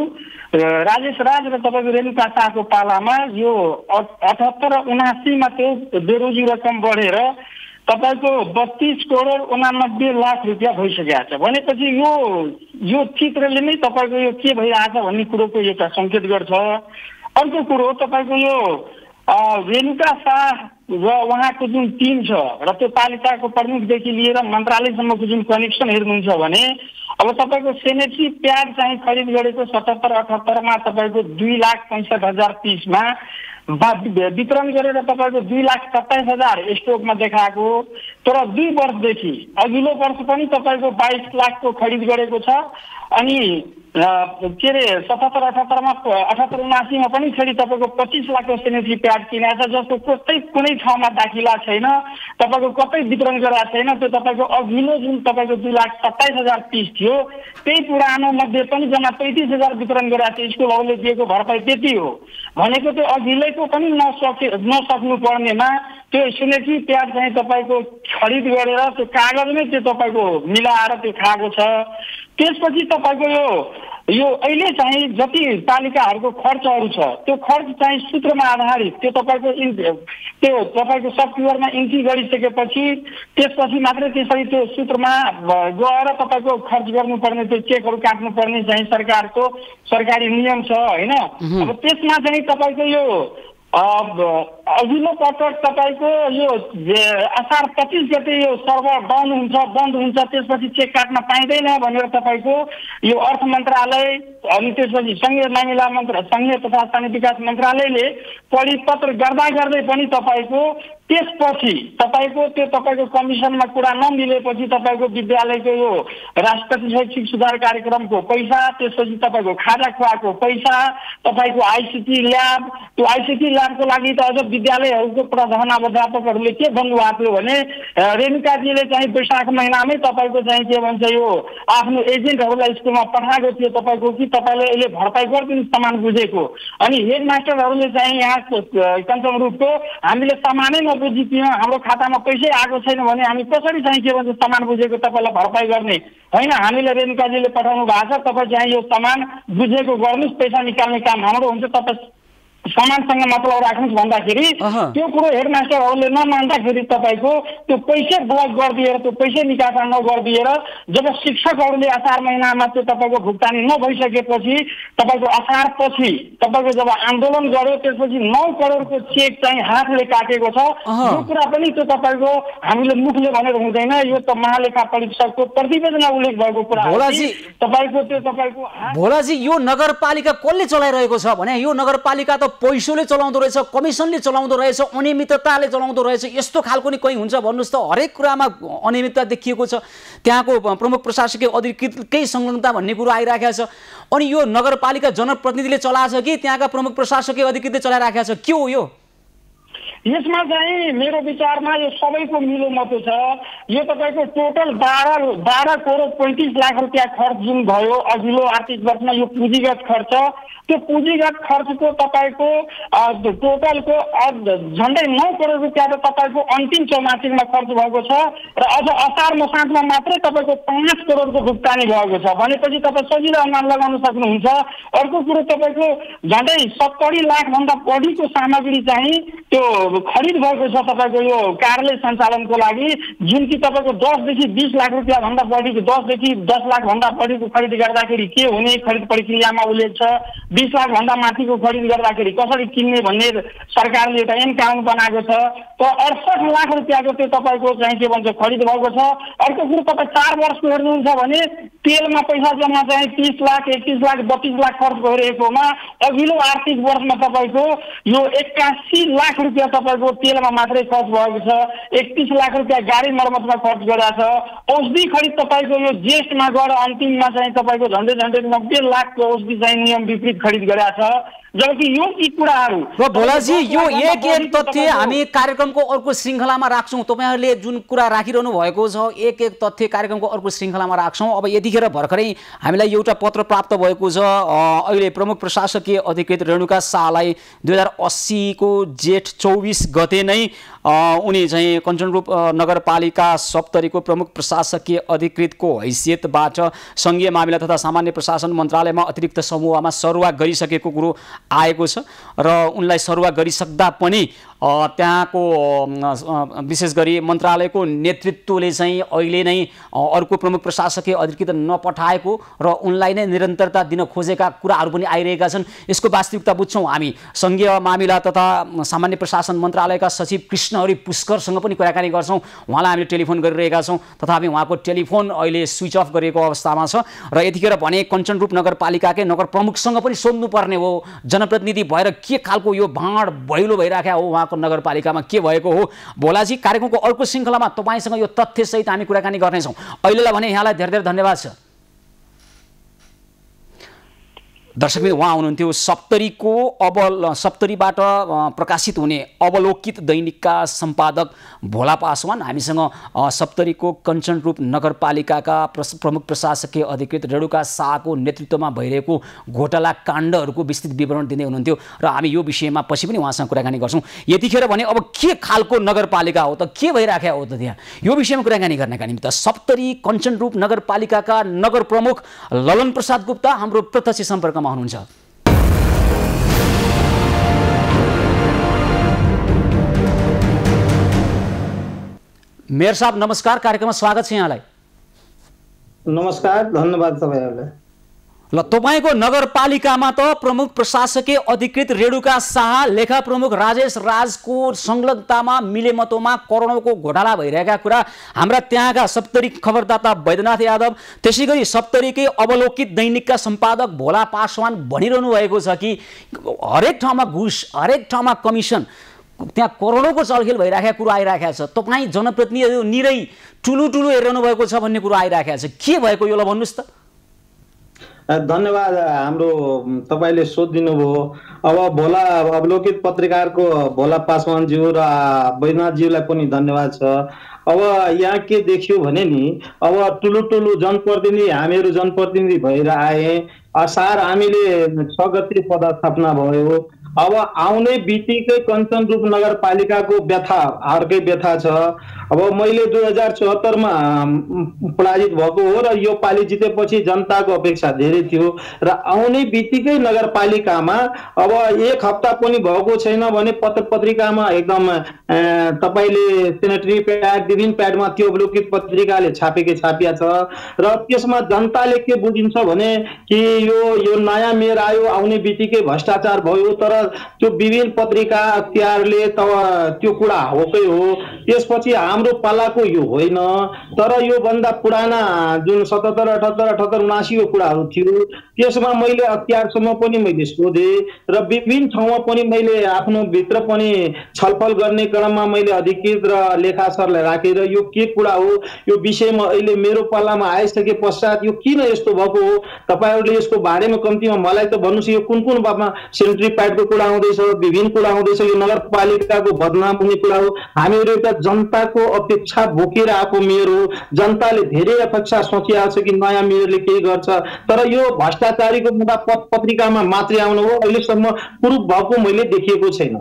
राजेश राज र तपाईँको रेणुका शाहको पालामा यो 78 र 79 मा त्यो बेरोजु रकम बढेर तपाईँको 32 करोड 89 लाख रुपियाँ भइसकेको छ। भनेपछि यो चित्रले नै तपाईँको यो के भइरहेछ भन्ने कुरोको एउटा सङ्केत गर्छ। अर्को कुरो तपाईँको यो रेणुका शाह र उहाँको जुन टिम छ र त्यो पालिकाको प्रमुखदेखि लिएर मन्त्रालयसम्मको जुन कनेक्सन हेर्नुहुन्छ भने अब तपाईँको सेनेटरी प्याड चाहिँ खरिद गरेको 77-78 मा तपाईँको 2,65,030 मा वितरण गरेर तपाईँको 2,27,000 स्टोकमा देखाएको, तर 2 वर्षदेखि अघिल्लो वर्ष पनि तपाईँको 22 लाखको खरिद गरेको छ। अनि के अरे 77-78-79 पनि फेरि तपाईँको 25 लाखको सेनेटरी प्याड किनेको छ, जसको कुनै ठाउँमा दाखिला छैन, तपाईँको कतै वितरण गरेको छैन। त्यो तपाईँको अघिल्लो जुन तपाईँको 2,27,000 पिस थियो त्यही पुरानो मध्ये पनि जम्मा 35,000 वितरण गरेको थियो। स्कुलहरूले दिएको भरपाई त्यति हो भनेको। त्यो अघिल्लैको पनि नसक्नु पर्नेमा त्यो सेनेटरी प्याड चाहिँ तपाईँको खरिद गरेर त्यो कागजमै त्यो तपाईँको मिलाएर त्यो खाएको छ। त्यसपछि तपाईँको यो अहिले चाहिँ जति पालिकाहरूको खर्चहरू छ त्यो खर्च चाहिँ सूत्रमा आधारित त्यो तपाईँको सफ्टवेयरमा इन्ट्री गरिसकेपछि त्यसपछि मात्रै त्यसरी त्यो सूत्रमा गएर तपाईँको खर्च गर्नुपर्ने त्यो चेकहरू काट्नुपर्ने चाहिँ सरकारको सरकारी नियम छ होइन। अब त्यसमा चाहिँ तपाईँको यो अघिल्लो पटक तपाईँको यो असार 25 गते यो सर्भर बन्द हुन्छ त्यसपछि चेक काट्न पाइँदैन भनेर तपाईँको यो अर्थ मन्त्रालय अनि त्यसपछि संघीय तथा स्थानीय विकास मन्त्रालयले परिपत्र गर्दै पनि तपाईँको त्यसपछि तपाईँको त्यो तपाईँको कमिसनमा कुरा नमिलेपछि तपाईँको विद्यालयको यो राष्ट्रपति शैक्षिक सुधार कार्यक्रमको पैसा, त्यसपछि तपाईँको खाजा खुवाको पैसा, तपाईँको आइसिटी ल्याब, त्यो आइसिटी ल्याबको लागि त अझ विद्यालयहरूको प्रधानाध्यापकहरूले के भन्नुभएको थियो भने रेणुकाजीले चाहिँ वैशाख महिनामै तपाईँको चाहिँ के भन्छ यो आफ्नो एजेन्टहरूलाई स्कुलमा पठाएको थियो तपाईँको कि तपाईँले यसले भरपाई गरिदिनु सामान बुझेको। अनि हेड मास्टरहरूले चाहिँ यहाँ कञ्चन रूपको हामीले सामानै नबुझिदियौँ, हाम्रो खातामा पैसै आएको छैन भने हामी कसरी चाहिँ के भन्छ सामान बुझेको तपाईँलाई भरपाई गर्ने होइन। हामीले रेणुकाजीले पठाउनु भएको छ, तपाईँ चाहिँ यो सामान बुझेको गर्नुहोस्, पैसा निकाल्ने काम हाम्रो हुन्छ, तपाईँ सामानसँग मतलब राख्नुहोस् भन्दाखेरि त्यो कुरो हेडमास्टरहरूले नमान्दाखेरि तपाईँको त्यो पैसै ब्लक गरिदिएर त्यो पैसै निकासा नगरिदिएर जब शिक्षकहरूले असार महिनामा त्यो तपाईँको भुक्तानी नभइसकेपछि तपाईँको असार पछि तपाईँको जब आन्दोलन गर्यो त्यसपछि 9 करोडको चेक चाहिँ हातले काटेको छ। यो कुरा पनि त्यो तपाईँको हामीले मुखले भनेर हुँदैन, यो त महालेखा परीक्षकको प्रतिवेदनमा उल्लेख भएको कुरा हो। तपाईँको भोलाजी यो नगरपालिका कसले चलाइरहेको छ भने यो नगरपालिका त पैसोले चलाउँदो रहेछ, कमिसनले चलाउँदो रहेछ, अनियमितताले चलाउँदो रहेछ, यस्तो खालको नि कहीँ हुन्छ भन्नुहोस् त। हरेक कुरामा अनियमितता देखिएको छ, त्यहाँको प्रमुख प्रशासकीय अधिकृतकै संलग्नता भन्ने कुरो आइराखेको छ। अनि यो नगरपालिका जनप्रतिनिधिले चलाएको छ कि त्यहाँका प्रमुख प्रशासकीय अधिकृतले चलाइराखेको छ, के हो यो? यसमा चाहिँ मेरो विचारमा यो सबैको मिलोमतो छ। यो तपाईँको टोटल 12 करोड 35 लाख रुपियाँ खर्च जुन भयो अघिल्लो आर्थिक वर्षमा, यो पुँजीगत खर्च, त्यो पुँजीगत खर्चको तपाईँको टोटलको झन्डै 9 करोड रुपियाँ त तपाईँको अन्तिम चौमासिकमा खर्च भएको छ र अझ असार मसान्तमा मात्रै तपाईँको 5 करोडको भुक्तानी भएको छ भनेपछि तपाईँ सजिलो अनुमान लगाउन सक्नुहुन्छ। अर्को कुरो तपाईँको झन्डै 70 लाखभन्दा बढीको सामग्री चाहिँ त्यो खरिद भएको छ तपाईँको यो कार्यालय सञ्चालनको लागि, जुन कि तपाईँको 10 देखि 20 लाख रुपियाँ भन्दा बढीको 10 देखि 10 लाख भन्दा बढीको खरिद गर्दाखेरि के हुने खरिद प्रक्रियामा उल्लेख छ। 20 लाख भन्दा माथिको खरिद गर्दाखेरि कसरी किन्ने भन्ने सरकारले एउटा ऐन कानुन बनाएको छ। त 68 लाख रुपियाँको त्यो तपाईँको चाहिँ के भन्छ खरिद भएको छ। अर्को कुरो तपाईँ 4 वर्षको हेर्नुहुन्छ भने तेलमा पैसा जम्मा चाहिँ 30 लाख 31 लाख 32 लाख खर्च भइरहेकोमा अघिल्लो आर्थिक वर्षमा तपाईँको यो 81 लाख रुपियाँ तपाईँको तेलमा मात्रै खर्च भएको छ। 31 लाख रुपियाँ गाडी मर्मतमा खर्च गरेको छ। औषधि खरिद तपाईँको यो ज्येष्ठमा गएर अन्तिममा चाहिँ तपाईँको झन्डै 90 लाखको औषधि चाहिँ नियम विपरीत खरिद गरेको छ। जबकि यो यी कुराहरू भोलाजी यो एक तथ्य हामी कार्यक्रमको अर्को श्रृङ्खलामा राख्छौँ। तपाईँहरूले जुन कुरा राखिरहनु भएको छ एक तथ्य कार्यक्रमको अर्को श्रृङ्खलामा राख्छौँ। अब यतिखेर भर्खरै हामीलाई एउटा पत्र प्राप्त भएको छ। अहिले प्रमुख प्रशासकीय अधिकृत रेणुका शाहलाई 2080 को जेठ 24 गते नै उनी चाहिँ कञ्चनपुर नगरपालिका सप्तरीको प्रमुख प्रशासकीय अधिकृतको हैसियतबाट सङ्घीय मामिला तथा सामान्य प्रशासन मन्त्रालयमा अतिरिक्त समूहमा सरुवा गरिसकेको कुरो आएको छ र उनलाई सरुवा गरिसक्दा पनि त्यहाँको विशेष गरी मन्त्रालयको नेतृत्वले चाहिँ अहिले नै अर्को प्रमुख प्रशासकीय अधिकृत नपठाएको र उनलाई नै निरन्तरता दिन खोजेका कुराहरू पनि आइरहेका छन्। यसको वास्तविकता बुझ्छौँ हामी। सङ्घीय मामिला तथा सामान्य प्रशासन मन्त्रालयका सचिव कृष्ण कृष्णहरि पुष्करसँग पनि कुराकानी गर्छौँ। उहाँलाई हामीले टेलिफोन गरिरहेका छौँ, तथापि उहाँको टेलिफोन अहिले स्विच अफ गरिएको अवस्थामा छ र यतिखेर भने कञ्चनपुर नगरपालिकाकै नगर प्रमुखसँग पनि सोध्नुपर्ने हो, जनप्रतिनिधि भएर के खालको यो भाँड भैलो भइराखेको हो उहाँको नगरपालिकामा, के भएको हो। भोलाजी, कार्यक्रमको अर्को श्रृङ्खलामा तपाईँसँग यो तथ्यसहित हामी कुराकानी गर्नेछौँ। अहिलेलाई भने यहाँलाई धेरै धेरै धन्यवाद छ। दर्शकबिन, उहाँ हुनुहुन्थ्यो सप्तरीबाट प्रकाशित हुने अवलोकित दैनिकका सम्पादक भोला पासवान। हामीसँग सप्तरीको कञ्चनपुर नगरपालिकाका प्रमुख प्रशासकीय अधिकृत रेणुका शाहको नेतृत्वमा भइरहेको घोटाला काण्डहरूको विस्तृत विवरण दिँदै हुनुहुन्थ्यो र हामी यो विषयमा पछि पनि उहाँसँग कुराकानी गर्छौँ। यतिखेर भने अब के खालको नगरपालिका हो त, के भइराखेको हो त त्यहाँ, यो विषयमा कुराकानी गर्नका निमित्त सप्तरी कञ्चनपुर नगरपालिकाका नगर प्रमुख ललन प्रसाद गुप्ता हाम्रो प्रत्यक्ष सम्पर्क हुनुहुन्छ। मेयर साहब नमस्कार, कार्यक्रममा स्वागत छ यहाँलाई। नमस्कार, धन्यवाद तपाईहरुलाई। ल, तपाईको नगरपालिकामा त प्रमुख प्रशासकीय अधिकृत रेणुका शाह, लेखा प्रमुख राजेश राजको संलग्नतामा मिलेमतोमा करोडौंको घोटाला भइरहेका कुरा हाम्रा त्यहाँका सप्तरी खबरदाता वैद्यनाथ यादव, त्यसैगरी सप्तरीकै अवलोकित दैनिकका सम्पादक भोला पासवान भनिरहनु भएको छ कि हरेक ठाउँमा घुस, हरेक ठाउँमा कमिसन, त्यहाँ करोडौंको चलखेल भइराखेको कुरो आइराखेको छ। तपाईँ जनप्रतिनिधिहरू निरै ठुलो ठुलो हेरिरहनु भएको छ भन्ने कुरो आइराखेको छ, के भएको यो ल भन्नुहोस् त। धन्यवाद, हाम्रो तपाईले सोधिदिनु भयो। अब भोला अवलोकित पत्रकारको भोला पासवानज्यू र वैद्यनाथज्यूलाई पनि धन्यवाद छ। अब यहाँ के देखियो भने नि, अब ठुलो ठुलो जनप्रतिनिधि, हामीहरू जनप्रतिनिधि भएर आए, असार हामीले 6 गते पदस्थापना भयो। अब आउने बित्तिकै कञ्चनपुर नगरपालिकाको व्यथा अर्कै व्यथा छ। अब मैले 2074 मा पराजित भएको हो र यो पाली जितेपछि जनताको अपेक्षा धेरै थियो र आउने बित्तिकै नगरपालिकामा अब 1 हप्ता पनि भएको छैन भने पत्र पत्रिकामा एकदम तपाईले सेनेटरी प्याड, विभिन्न प्याडमा त्यो अवलोकित पत्रिकाले छापिया छ र त्यसमा जनताले के बुझिन्छ भने कि यो नयाँ मेयर आयो, आउने बित्तिकै भ्रष्टाचार भयो, तर त्यो विभिन्न पत्रिका अख्तियारले त त्यो कुरा होकै हो। त्यसपछि हाम्रो पालाको यो होइन, तर यो भन्दा पुराना जुन 77, 78, 78, 79 को कुराहरू थियो, त्यसमा मैले अख्तियारसम्म पनि मैले सोधे र विभिन्न ठाउँमा पनि मैले आफ्नो भित्र पनि छलफल गर्ने क्रममा मैले अधिकृत र लेखा सरलाई राखेर यो के कुरा हो, यो विषयमा अहिले मेरो पालामा आइसके पश्चात यो किन यस्तो भएको हो, तपाईहरुले यसको बारेमा कम्तीमा मलाई त भन्नुस्, यो कुन कुन बाबा सेनेटरी प्याडको कुरा आउँदैछ, विभिन्न कुरा आउँदैछ, यो नगरपालिकाको बदनाम हुने कुरा हो। हामीहरू एउटा जनताको अपेक्षा बोकेर आएको मेयर हो। जनताले धेरै अपेक्षा सोचिरहेको छ कि नयाँ मेयरले के गर्छ, तर यो भ्रष्टाचारीको मुद्दा पत्रिकामा मात्रै आउनु हो, अहिलेसम्म प्रुफ भएको मैले देखिएको छैन।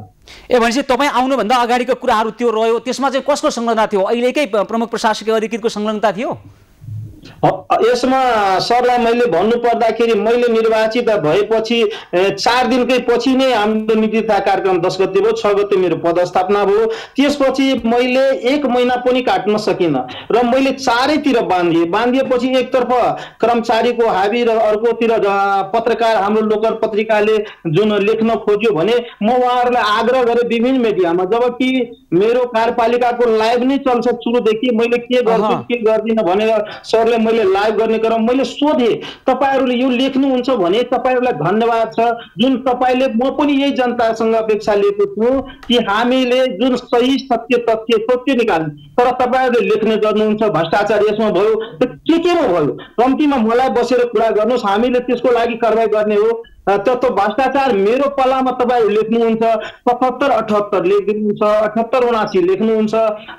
भनेपछि तपाईँ आउनुभन्दा अगाडिको कुराहरू त्यो रह्यो, त्यसमा चाहिँ कसको संलग्नता थियो? अहिलेकै प्रमुख प्रशासकीय अधिकृतको संलग्नता थियो? यसमा सरलाई मैले भन्नु पर्दाखेरि मैले निर्वाचित भएपछि 4 दिनकै पछि नै हाम्रो नीति तथा कार्यक्रम 10 गते भयो, 6 गते मेरो पदस्थापना भयो। त्यसपछि मैले 1 महिना पनि काट्न सकिन र मैले चारैतिर बाँधिएपछि एकतर्फ कर्मचारीको हाबी र अर्कोतिर पत्रकार हाम्रो लोकल पत्रिकाले जुन लेख्न खोज्यो भने म उहाँहरूलाई आग्रह गरेँ विभिन्न मिडियामा, जबकि मेरो कार्यपालिकाको लाइभ नै चल्छ सुरुदेखि, मैले के गर्छु के गर्दिनँ भनेर सरले मैले लाइभ गर्ने क्रम मैले सोधे, तपाईहरुले यो लेख्नुहुन्छ भने तपाईहरुलाई धन्यवाद छ। जुन तपाईले, म पनि यही जनतासँग अपेक्षा लिएको छु कि हामीले जुन सही सत्य निकाल्नु, तर तपाईहरुले लेख्ने गर्नुहुन्छ भ्रष्टाचार यसमा भयो त केमा भयो, कम्तीमा मलाई बसेर कुरा गर्नुहोस्, हामीले त्यसको लागि कारबाही गर्ने हो। त्यो भ्रष्टाचार मेरो पालामा तपाईहरु लेख्नुहुन्छ, 77, 78 लेखिदिनुहुन्छ, 78, 79 लेख्नुहुन्छ,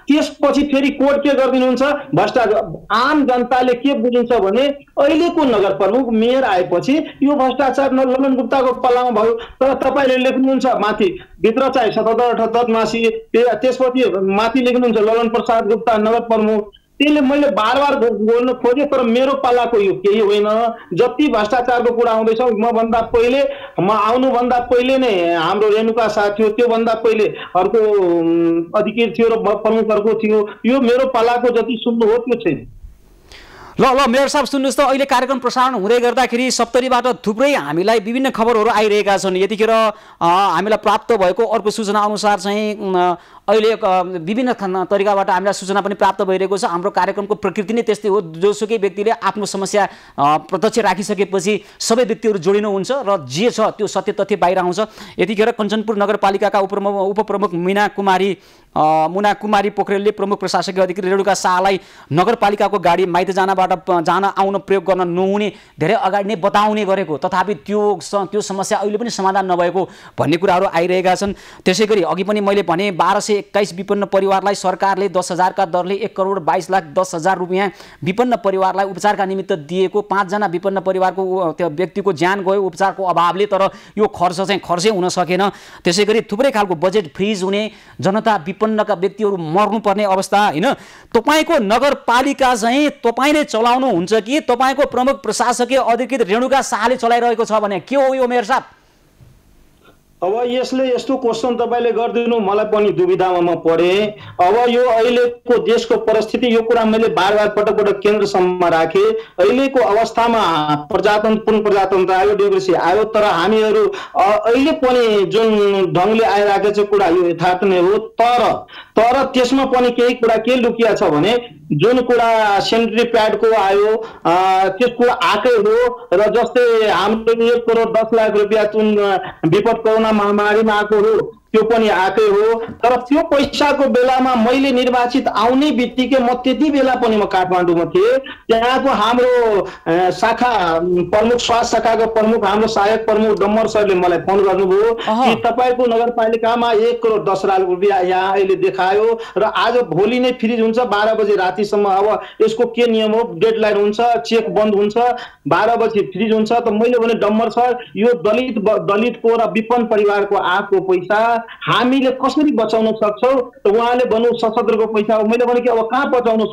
त्यसपछि फेरि कोर्ट के गरिदिनुहुन्छ, भ्रष्टाचार। आम जनताले के बुझिन्छ भने अहिलेको नगर प्रमुख मेयर आएपछि यो भ्रष्टाचार ललन गुप्ताको पालामा भयो, तर तपाईले लेख्नुहुन्छ माथि भित्र चाहिँ 77, 78, 79, त्यसपछि माथि लेख्नुहुन्छ ललन प्रसाद गुप्ता नगर प्रमुख। त्यसले मैले बार बोल्न खोजेँ, तर मेरो पालाको यो केही होइन। जति भ्रष्टाचारको कुरा आउँदैछ, म आउनुभन्दा पहिले नै हाम्रो रेणुका शाह थियो, त्योभन्दा पहिले अर्को अधिकृत थियो र प्रमुख अर्को थियो। यो मेरो पालाको जति सुन्नु हो त्यो छैन। ल मेयर साहब सुन्नुहोस् त, अहिले कार्यक्रम प्रसारण हुँदै गर्दाखेरि सप्तरीबाट थुप्रै हामीलाई विभिन्न खबरहरू आइरहेका छन्। यतिखेर हामीलाई प्राप्त भएको अर्को सूचना अनुसार चाहिँ अहिले विभिन्न तरिकाबाट हामीलाई सूचना पनि प्राप्त भइरहेको छ। हाम्रो कार्यक्रमको प्रकृति नै त्यस्तै हो, जोसुकै व्यक्तिले आफ्नो समस्या प्रत्यक्ष राखिसकेपछि सबै व्यक्तिहरू जोडिनुहुन्छ र जे छ त्यो सत्य तथ्य बाहिर आउँछ। यतिखेर कञ्चनपुर नगरपालिकाका उपप्रमुख मुना कुमारी पोखरेलले प्रमुख प्रशासकीय अधिकारी रेणुका शाहलाई नगरपालिकाको गाडी माइत जान आउन प्रयोग गर्न नहुने धेरै अगाडि नै बताउने गरेको, तथापि त्यो समस्या अहिले पनि समाधान नभएको भन्ने कुराहरू आइरहेका छन्। त्यसैगरी अघि पनि मैले भने 1221 विपन्न परिवारलाई सरकारले 10,000 का दरले 1,22,10,000 रुपियाँ विपन्न परिवारलाई उपचारका निमित्त दिएको। 5 जना विपन्न परिवारको त्यो व्यक्तिको ज्यान गयो उपचारको अभावले, तर यो खर्चै हुन सकेन। त्यसैगरी थुप्रै खालको बजेट फ्रिज हुने, जनता विपन्नका व्यक्तिहरू मर्नुपर्ने अवस्था हैन। तपाईको नगरपालिका चाहिँ तपाईले चलाउनुहुन्छ कि तपाईको प्रमुख प्रशासकीय अधिकृत रेणुका शाहले चलाइरहेको छ भने के हो यो मेयर साहब? अब यसले यस्तो क्वेसन तपाईले गर्दिनु मलाई पनि दुविधामा म परे। अब यो अहिलेको देशको परिस्थिति, यो कुरा मैले बार पटक केन्द्रसम्म राखे। अहिलेको अवस्थामा पूर्ण प्रजातन्त्र आयो, डेमोक्रेसी आयो, तर हामीहरू अहिले पनि जुन ढङ्गले आइरहेको छ कुरा यो यथार्थ नै हो। तर त्यसमा पनि केही कुरा के लुकिया छ भने जुन कुरा सेनिटरी प्याडको आयो त्यस कुरा आएकै हो। र जस्तै हाम्रो 1 करोड 10 लाख रुपियाँ जुन विपद कोरोना महामारीमा आएको हो त्यो पनि आएकै हो। तर त्यो पैसाको बेलामा मैले निर्वाचित आउने बित्तिकै म त्यति बेला पनि म काठमाडौँमा थिएँ। त्यहाँको हाम्रो शाखा प्रमुख स्वास्थ्य शाखाको प्रमुख हाम्रो सहायक प्रमुख डम्बर सरले मलाई फोन गर्नुभयो कि तपाईँको नगरपालिकामा 1 करोड 10 लाख रुपियाँ यहाँ अहिले देखायो र आज भोलि नै फ्रिज हुन्छ 12 बजे रातिसम्म। अब यसको के नियम हो, डेडलाइन हुन्छ, चेक बन्द हुन्छ, 12 बजे फ्रिज हुन्छ। त मैले भने डम्बर सर यो दलितको र विपन्न परिवारको आएको पैसा हामीले कसरी बचाउन सक्छौ? त उहाँले भन्नु सशस्त्रको पैसा हो। मैले भने कि अब कहाँ बचाउनु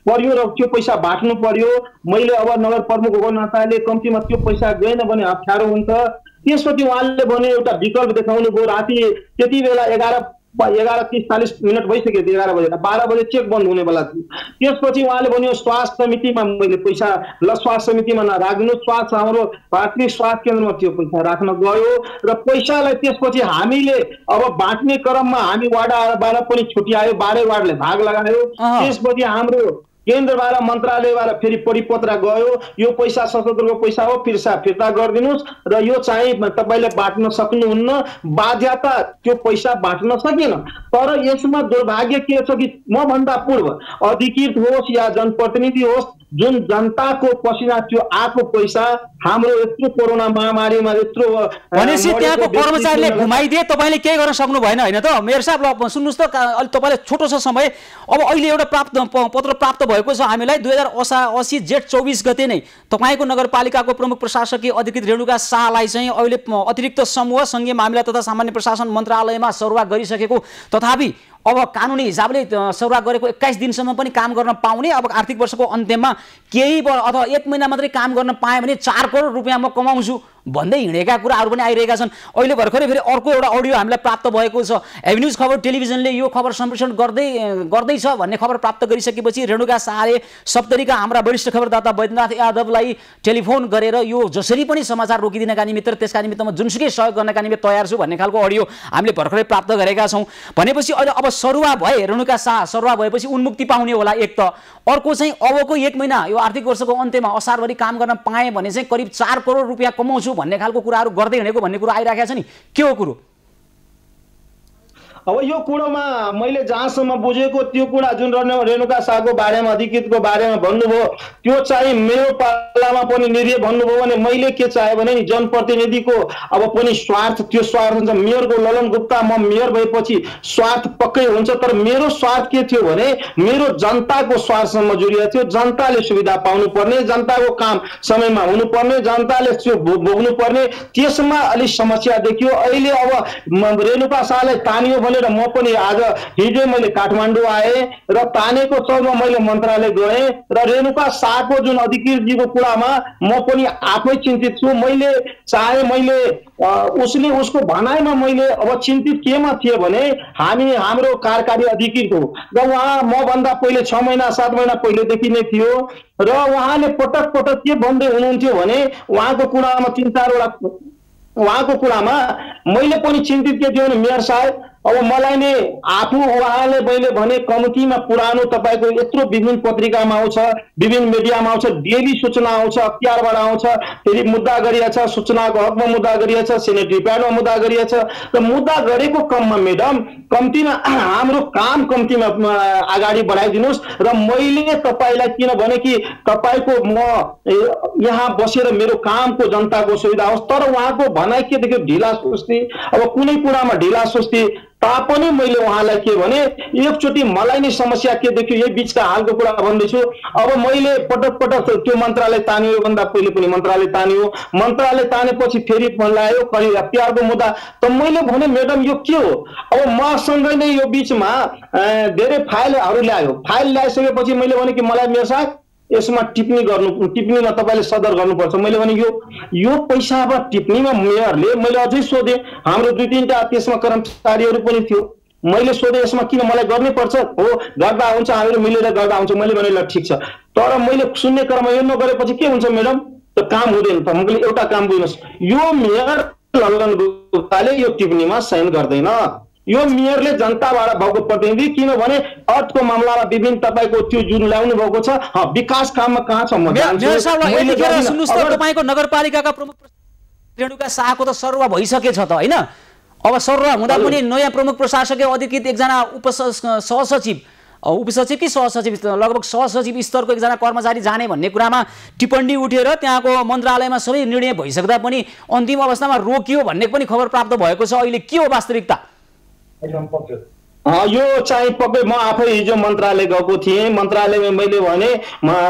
पर्यो र त्यो पैसा बाँट्नु पर्यो। मैले अब नगर प्रमुख हो नाताले कम्तीमा त्यो पैसा गएन भने अप्ठ्यारो हुन्छ। त्यसपछि उहाँले भने एउटा विकल्प देखाउनु भयो। राति त्यति बेला 11:40 भइसक्यो, 11 बजे 12 बजे चेक बन्द हुने बेला थियो। त्यसपछि उहाँले भन्यो स्वास्थ्य समितिमा मैले पैसा स्वास्थ्य समितिमा नराख्नु, हाम्रो प्राथमिक स्वास्थ्य केन्द्रमा त्यो पैसा राख्न गयो र पैसालाई त्यसपछि हामीले अब बाँट्ने क्रममा हामी वार्डबाट पनि छुट्टी आयो, 12 वार्डले भाग लगायो। त्यसपछि हाम्रो केन्द्रबाट मन्त्रालयबाट फेरि परिपत्र गयो, यो पैसा सशस्त्रको पैसा हो, फिर्ता गरिदिनुहोस् र यो चाहिँ तपाईँले बाँट्न सक्नुहुन्न। बाध्यता त्यो पैसा बाँट्न सकिएन। तर यसमा दुर्भाग्य के छ कि म भन्दा पूर्व अधिकृत होस् या जनप्रतिनिधि होस्, जुन जनताको पसिना त्यो आएको पैसा हाम्रो यत्रो कोरोना महामारीमा यत्रो भनेपछि त्यहाँको कर्मचारीले घुमाइदिए, तपाईँले केही गर्न सक्नु भएन होइन त मेयर साहब? ल सुन्नुहोस् त, अहिले तपाईँले छोटो छ समय। अब अहिले एउटा पत्र प्राप्त भएको छ हामीलाई 2080 जेठ 24 गते नै तपाईँको नगरपालिकाको प्रमुख प्रशासकीय अधिकृत रेणुका शाहलाई चाहिँ अहिले अतिरिक्त समूह सङ्घीय मामिला तथा सामान्य प्रशासन मन्त्रालयमा सरुवा गरिसकेको, तथापि अब कानुनी हिसाबले सरुवा गरेको 21 दिनसम्म पनि काम गर्न पाउने, अब आर्थिक वर्षको अन्त्यमा केही अथवा 1 महिना मात्रै काम गर्न पाएँ भने 4 करोड रुपियाँ म कमाउँछु भन्दै हिँडेका कुराहरू पनि आइरहेका छन्। अहिले भर्खरै फेरि अर्को एउटा अडियो हामीलाई प्राप्त भएको छ। एभेन्यूज खबर टेलिभिजनले यो खबर सम्प्रेषण गर्दैछ भन्ने खबर प्राप्त गरिसकेपछि रेणुका शाहले सप्तरीका हाम्रा वरिष्ठ खबरदाता वैद्यनाथ यादवलाई टेलिफोन गरेर यो जसरी पनि समाचार रोकिदिनका निमित्त त्यसका निमित्त म जुनसुकै सहयोग गर्नका निमित्त तयार छु भन्ने खालको अडियो हामीले भर्खरै प्राप्त गरेका छौँ। भनेपछि अहिले अब सरुवा भए रेणुका शाह, सरुवा भएपछि उन्मुक्ति पाउने होला एक त, अर्को चाहिँ अबको 1 महिना यो आर्थिक वर्षको अन्त्यमा असारभरि काम गर्न पाएँ भने चाहिँ करिब 4 करोड रुपियाँ कमाउँछु भन्ने खालको कुराहरू गर्दै हिँडेको भन्ने कुरा आइरहेको छ नि, के हो कुरो? अब यो कुरोमा मैले जहाँसम्म बुझेको त्यो कुरा जुन रेणुका शाहको बारेमा अधिकृतको बारेमा भन्नुभयो त्यो चाहिँ मेरो पालामा पनि निर्णय भन्नुभयो भने मैले के चाहे भने नि जनप्रतिनिधिको अब पनि स्वार्थ, त्यो स्वार्थ हुन्छ। मेयरको ललन गुप्ता, म मेयर भएपछि स्वार्थ पक्कै हुन्छ, तर मेरो स्वार्थ के थियो भने मेरो जनताको स्वार्थसम्म जोडिएको थियो। जनताले सुविधा पाउनु पर्ने, जनताको काम समयमा हुनुपर्ने, जनताले त्यो भोग्नु पर्ने, त्यसमा अलिक समस्या देखियो। अहिले अब रेणुका शाहलाई तानियो भनेर म पनि आज हिजो मैले काठमाडौँ आएँ र तानेको चौरमा मैले मन्त्रालय गएँ र रेणुका शाहको जुन अधिकृतजीको कुरामा म पनि आफै चिन्तित छु। मैले चाहे मैले उसले उसको भनाइमा मैले अब चिन्तित केमा थिएँ भने हाम्रो कार्यकारी अधिकृत हो र उहाँ म भन्दा पहिले 6 महिना 7 महिना पहिलेदेखि नै थियो र उहाँले पटक पटक के भन्दै हुनुहुन्थ्यो भने उहाँको कुरामा 3-4 वटा उहाँको कुरामा मैले पनि चिन्तित के थियो भने मेयर साहब अब मलाई नै आफू उहाँले मैले भने कम्तीमा पुरानो तपाईँको यत्रो विभिन्न पत्रिकामा आउँछ, विभिन्न मिडियामा आउँछ, डेली सूचना आउँछ, अख्तियारबाट आउँछ, फेरि मुद्दा गरिएछ, सूचनाको हकमा मुद्दा गरिएछ, सेनेटरी प्याडमा मुद्दा गरिएछ। र मुद्दा गरेको कममा म्याडम कम्तीमा हाम्रो काम कम्तीमा अगाडि बढाइदिनुहोस्। र मैले तपाईँलाई किनभने कि तपाईँको म यहाँ बसेर मेरो कामको जनताको सुविधा होस्, तर उहाँको भनाइ के देखियो ढिला सुस्ती। अब कुनै कुरामा ढिला सुस्ती तापनि मैले उहाँलाई के भने एकचोटि मलाई नै समस्या के देखियो यही बिचका हालको कुरा भन्दैछु। अब मैले पटक पटक त्यो मन्त्रालय तानियो भन्दा पहिले पनि मन्त्रालय तानियो, मन्त्रालय तानेपछि फेरि फोन लगायो करि अख्तियारको मुद्दा। त मैले भने म्याडम यो के हो? अब मसँगै नै यो बिचमा धेरै फाइलहरू ल्यायो, फाइल ल्याइसकेपछि मैले भने कि मलाई मेरो साथ यसमा टिप्पणी गर्नु, टिप्पणीमा तपाईँले सदर गर्नुपर्छ। मैले भने यो पैसामा टिप्पणीमा मेयरले मैले अझै सोधेँ, हाम्रो 2-3टा त्यसमा कर्मचारीहरू पनि थियो, मैले सोधेँ यसमा किन मलाई गर्नै पर्छ? हो गर्दा हुन्छ, हामीहरू मिलेर गर्दा हुन्छ। मैले भने ल ठिक छ, तर मैले सुन्ने क्रममा यो नगरेपछि के हुन्छ म्याडम? त्यो काम हुँदैन त। मैले एउटा काम बुझ्नुहोस्, यो मेयर ललन गुप्ताले यो टिप्पणीमा साइन गर्दैन, यो मेयरले जनताबाट भएको प्रतिनिधि, किनभने अर्थको मामलामा विभिन्न तपाईँको त्यो जुन ल्याउनु भएको छ विकास काममा कहाँ छ म जान्छु। सुन्नुहोस् त, तपाईँको नगरपालिकाका प्रमुख रेणुका शाहको त सरुवा भइसकेछ त होइन? अब सरुवा हुँदा पनि नयाँ प्रमुख प्रशासकीय अधिकृत एकजना सहसचिव कि सहसचिव लगभग सहसचिव स्तरको एकजना कर्मचारी जाने भन्ने कुरामा टिप्पणी उठेर त्यहाँको मन्त्रालयमा सबै निर्णय भइसक्दा पनि अन्तिम अवस्थामा रोकियो भन्ने पनि खबर प्राप्त भएको छ। अहिले के हो वास्तविकता? यो चाहिँ पक्कै म आफै हिजो मन्त्रालय गएको थिएँ। मन्त्रालयमा मैले भने